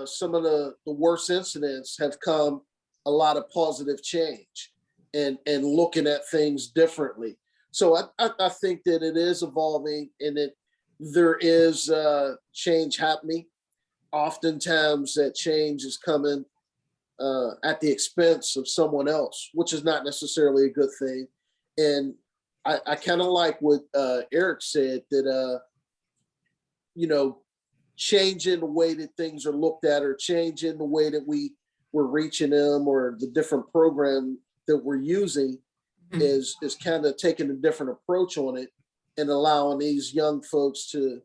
some of the worst incidents have come a lot of positive change and looking at things differently. So I think that it is evolving, and that there is change happening. Oftentimes that change is coming at the expense of someone else, which is not necessarily a good thing. And I kind of like what Eric said, that, changing the way that things are looked at, or changing the way that we're reaching them, or the different program that we're using is kind of taking a different approach on it, and allowing these young folks to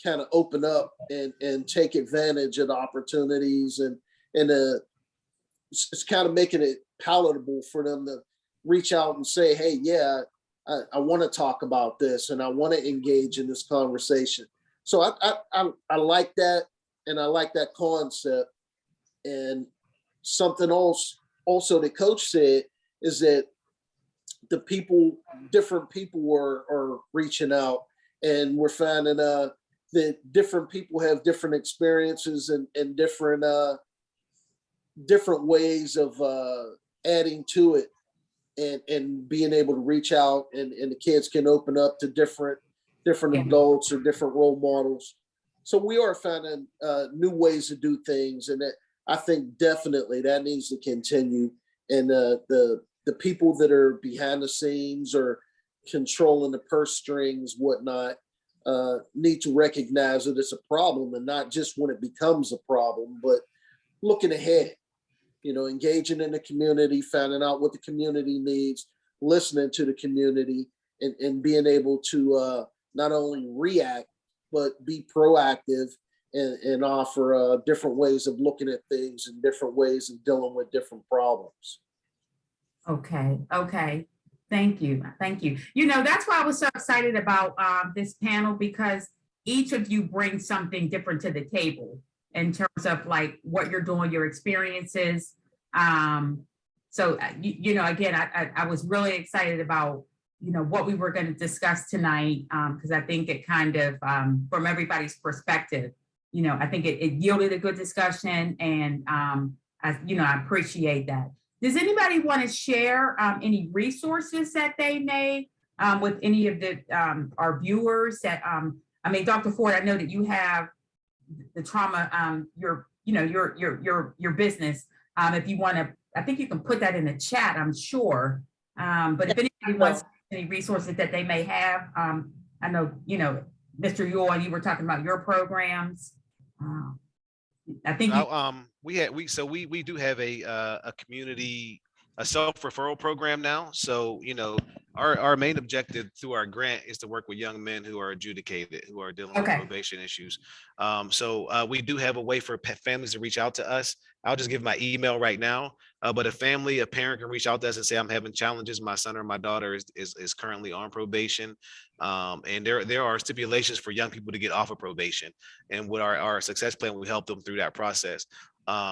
kind of open up and take advantage of the opportunities, and it's kind of making it palatable for them to reach out and say, hey, yeah, I want to talk about this, and I want to engage in this conversation. So I like that, and I like that concept. And something else also the coach said is that different people are reaching out, and we're finding that different people have different experiences and different ways of adding to it, and being able to reach out, and the kids can open up to different adults or different role models. So we are finding new ways to do things, and I think definitely that needs to continue. And the people that are behind the scenes or controlling the purse strings, whatnot, need to recognize that it's a problem, and not just when it becomes a problem, but looking ahead, engaging in the community, finding out what the community needs, listening to the community, and being able to not only react, but be proactive and offer different ways of looking at things and different ways of dealing with different problems. Okay. Thank you. That's why I was so excited about this panel, because each of you brings something different to the table in terms of what you're doing, your experiences. So, again, I was really excited about, what we were going to discuss tonight, because I think it kind of, from everybody's perspective, I think it yielded a good discussion, and I appreciate that. Does anybody want to share any resources that they may with any of our viewers? That Dr. Ford, I know that you have the trauma, your business. If you want to, I think you can put that in the chat, I'm sure. But if anybody wants any resources that they may have, I know Mr. Yule, you were talking about your programs. I think you, We do have a community, a self-referral program now. So, our main objective through our grant is to work with young men who are adjudicated, who are dealing with Okay. probation issues. We do have a way for families to reach out to us. I'll just give my email right now. But a parent can reach out to us and say, I'm having challenges. My son or my daughter is currently on probation. And there are stipulations for young people to get off of probation. And with our success plan, we help them through that process.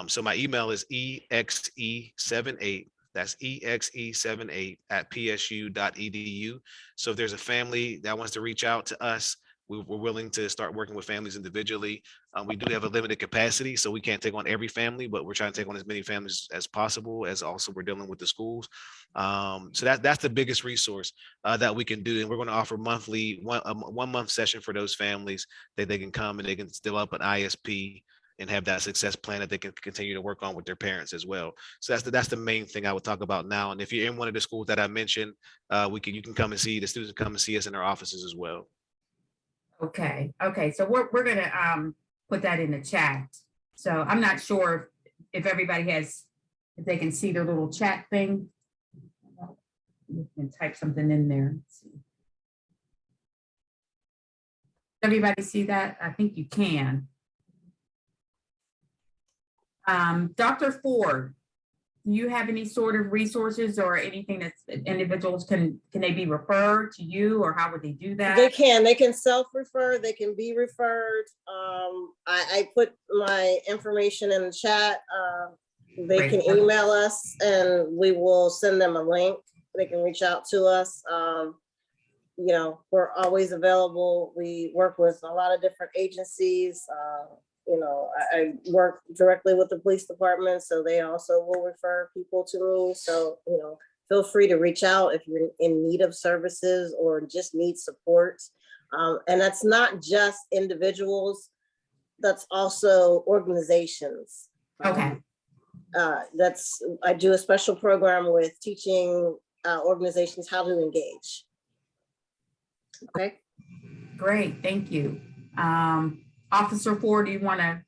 So my email is exe78. That's exe78 at psu.edu. So if there's a family that wants to reach out to us, we're willing to start working with families individually. We do have a limited capacity, so we can't take on every family, but we're trying to take on as many families as possible, as also we're dealing with the schools. So that's the biggest resource that we can do. And we're going to offer monthly, 1 month session for those families that they can come and they can develop an ISP and have that success plan that they can continue to work on with their parents as well. So that's the main thing I would talk about now. And if you're in one of the schools that I mentioned, you can come and see the students, come and see us in our offices as well. okay. So we're gonna put that in the chat. So I'm not sure if everybody if they can see their little chat thing. You can type something in there. Let's see. Everybody see that? I think you can. Dr. Ford, do you have any sort of resources or anything that individuals can they be referred to you, or how would they do that? They can self-refer, they can be referred. I put my information in the chat. They Great. can email us and we will send them a link. They can reach out to us. We're always available. We work with a lot of different agencies. I work directly with the police department, so they also will refer people to me. So, feel free to reach out if you're in need of services or just need support. And that's not just individuals, that's also organizations. Okay. I do a special program with teaching organizations how to engage. Okay. Great, thank you. Officer Ford, do you want to,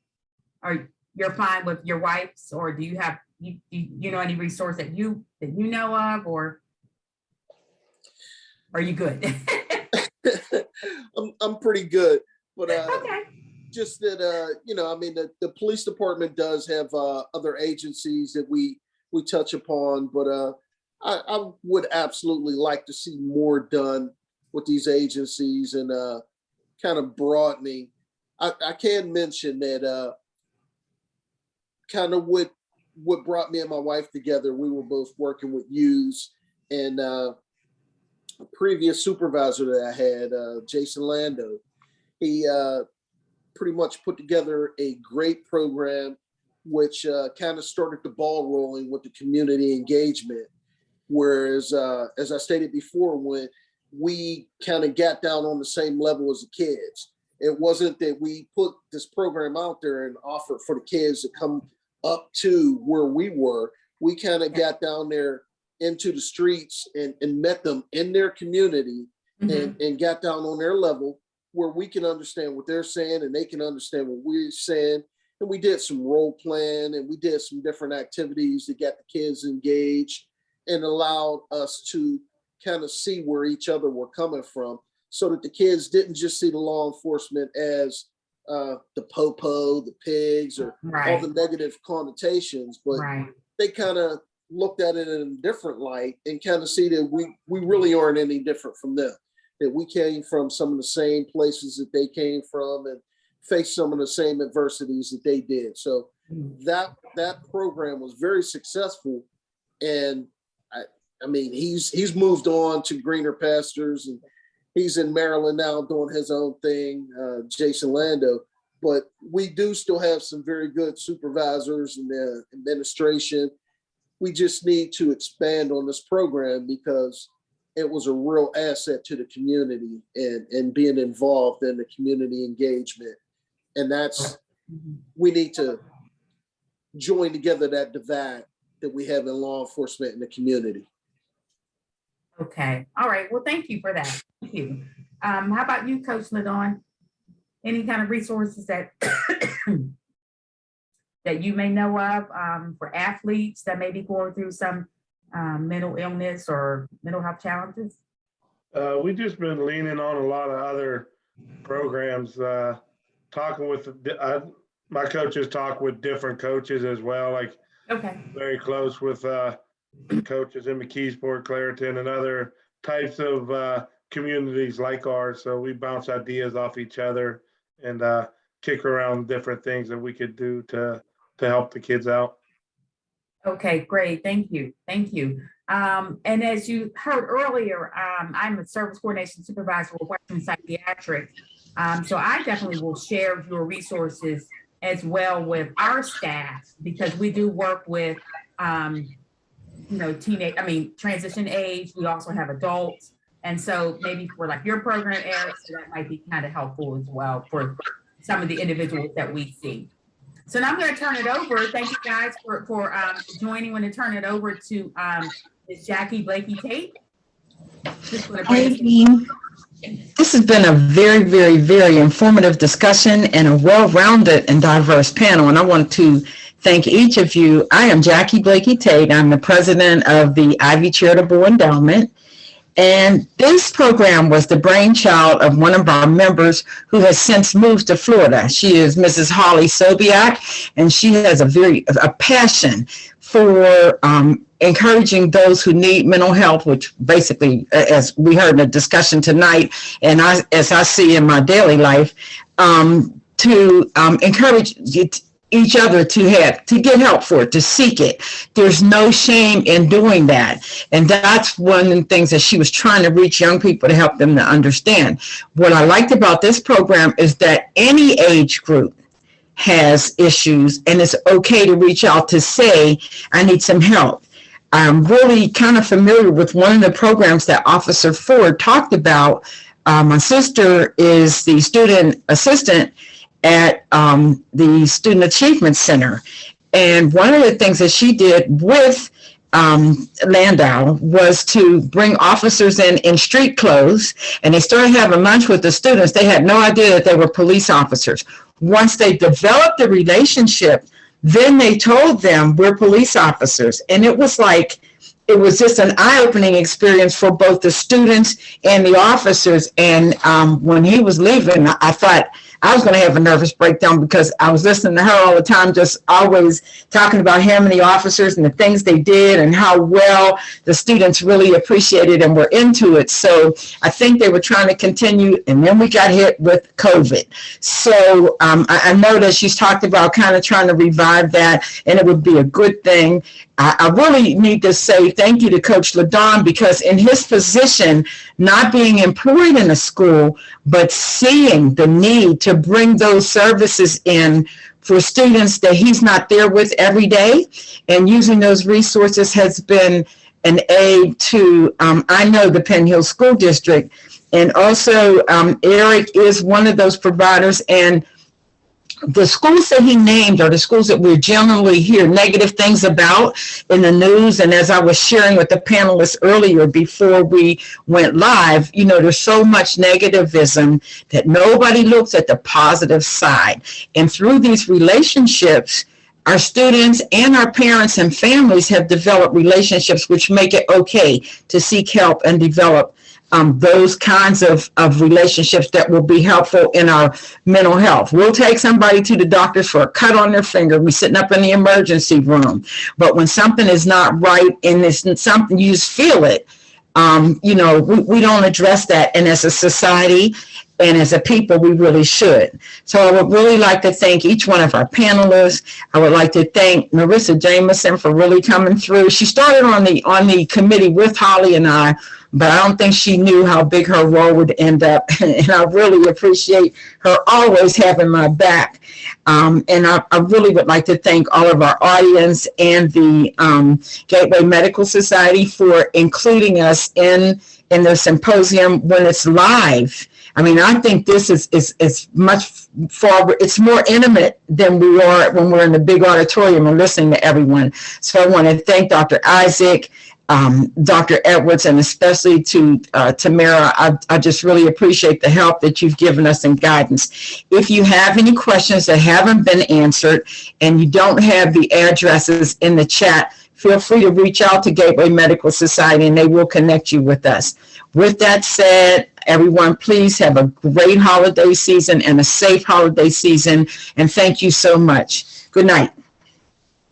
or you're fine with your wife's, or do you have, you know, any resource that you know of, or are you good? I'm pretty good, but Okay. just that the police department does have other agencies that we touch upon, but I would absolutely like to see more done with these agencies and kind of broadening. I can mention that kind of what brought me and my wife together. We were both working with youths, and a previous supervisor that I had, Jason Lando, he pretty much put together a great program, which kind of started the ball rolling with the community engagement. Whereas, as I stated before, when we kind of got down on the same level as the kids, it wasn't that we put this program out there and offered for the kids to come up to where we were. We kind of got down there into the streets and met them in their community, mm-hmm. and got down on their level where we can understand what they're saying and they can understand what we're saying. And we did some role playing and we did some different activities to get the kids engaged and allowed us to kind of see where each other were coming from, so that the kids didn't just see the law enforcement as the popo, the pigs, or right. all the negative connotations, but right. they kind of looked at it in a different light and kind of see that we really aren't any different from them, that we came from some of the same places that they came from and faced some of the same adversities that they did. So that program was very successful, and I mean, he's moved on to greener pastures, and he's in Maryland now doing his own thing, Jason Lando. But we do still have some very good supervisors and the administration. We just need to expand on this program because it was a real asset to the community and being involved in the community engagement. And we need to join together that divide that we have in law enforcement in the community. Okay. All right. Well, thank you for that. Thank you. How about you, Coach Lagann? any kind of resources that that you may know of for athletes that may be going through some mental illness or mental health challenges? We've just been leaning on a lot of other programs, talking with my coaches, talk with different coaches as well, like Okay. very close with coaches in McKeesport, Clareton, and other types of communities like ours. So we bounce ideas off each other and kick around different things that we could do to help the kids out. Okay, great. Thank you. Thank you. And as you heard earlier, I'm a service coordination supervisor with Western Psychiatric. So I definitely will share your resources as well with our staff, because we do work with, transition age. We also have adults. And so maybe for like your program, Eric, so that might be kind of helpful as well for some of the individuals that we see. So now I'm going to turn it over. Thank you guys for joining. I'm going to turn it over to Ms. Jackie Blakey Tate. Hey, team. This has been a very, very, very informative discussion and a well-rounded and diverse panel. And I want to thank each of you. I am Jackie Blakey Tate. I'm the president of the Ivy Charitable Endowment. And this program was the brainchild of one of our members who has since moved to Florida. She is Mrs. Holly Sobiak, and she has a passion for encouraging those who need mental health, which basically, as we heard in the discussion tonight, and as I see in my daily life, to encourage each other to get help for it, to seek it. There's no shame in doing that. And that's one of the things that she was trying to reach young people to help them to understand. What I liked about this program is that any age group has issues, and it's okay to reach out to say, I need some help. I'm really kind of familiar with one of the programs that Officer Ford talked about. My sister is the student assistant at the Student Achievement Center. And one of the things that she did with Landau was to bring officers in street clothes, and they started having lunch with the students. They had no idea that they were police officers. Once they developed the relationship, then they told them, we're police officers. And it was just an eye-opening experience for both the students and the officers. And when he was leaving, I thought I was going to have a nervous breakdown, because I was listening to her all the time, just always talking about him and the officers and the things they did and how well the students really appreciated and were into it. So I think they were trying to continue, and then we got hit with COVID. So I know that she's talked about kind of trying to revive that, and it would be a good thing. I really need to say thank you to Coach Lagann, because in his position, not being employed in a school, but seeing the need to bring those services in for students that he's not there with every day, and using those resources has been an aid to, I know, the Penn Hill School District. And also, Eric is one of those providers, and the schools that he named are the schools that we generally hear negative things about in the news. And as I was sharing with the panelists earlier before we went live, there's so much negativism that nobody looks at the positive side. And through these relationships, our students and our parents and families have developed relationships which make it okay to seek help and develop those kinds of relationships that will be helpful in our mental health. We'll take somebody to the doctors for a cut on their finger. We're sitting up in the emergency room. But when something is not right and it's something, you just feel it, we don't address that. And as a society and as a people, we really should. So I would really like to thank each one of our panelists. I would like to thank Marissa Jamison for really coming through. She started on the committee with Holly and I, but I don't think she knew how big her role would end up. And I really appreciate her always having my back. And I really would like to thank all of our audience and the Gateway Medical Society for including us in the symposium when it's live. I mean, I think this is much far, it's more intimate than we are when we're in the big auditorium and listening to everyone. So I want to thank Dr. Isaac, Dr. Edwards, and especially to Tamara. I just really appreciate the help that you've given us and guidance. If you have any questions that haven't been answered and you don't have the addresses in the chat, feel free to reach out to Gateway Medical Society and they will connect you with us. With that said, everyone, please have a great holiday season and a safe holiday season. And thank you so much. Good night.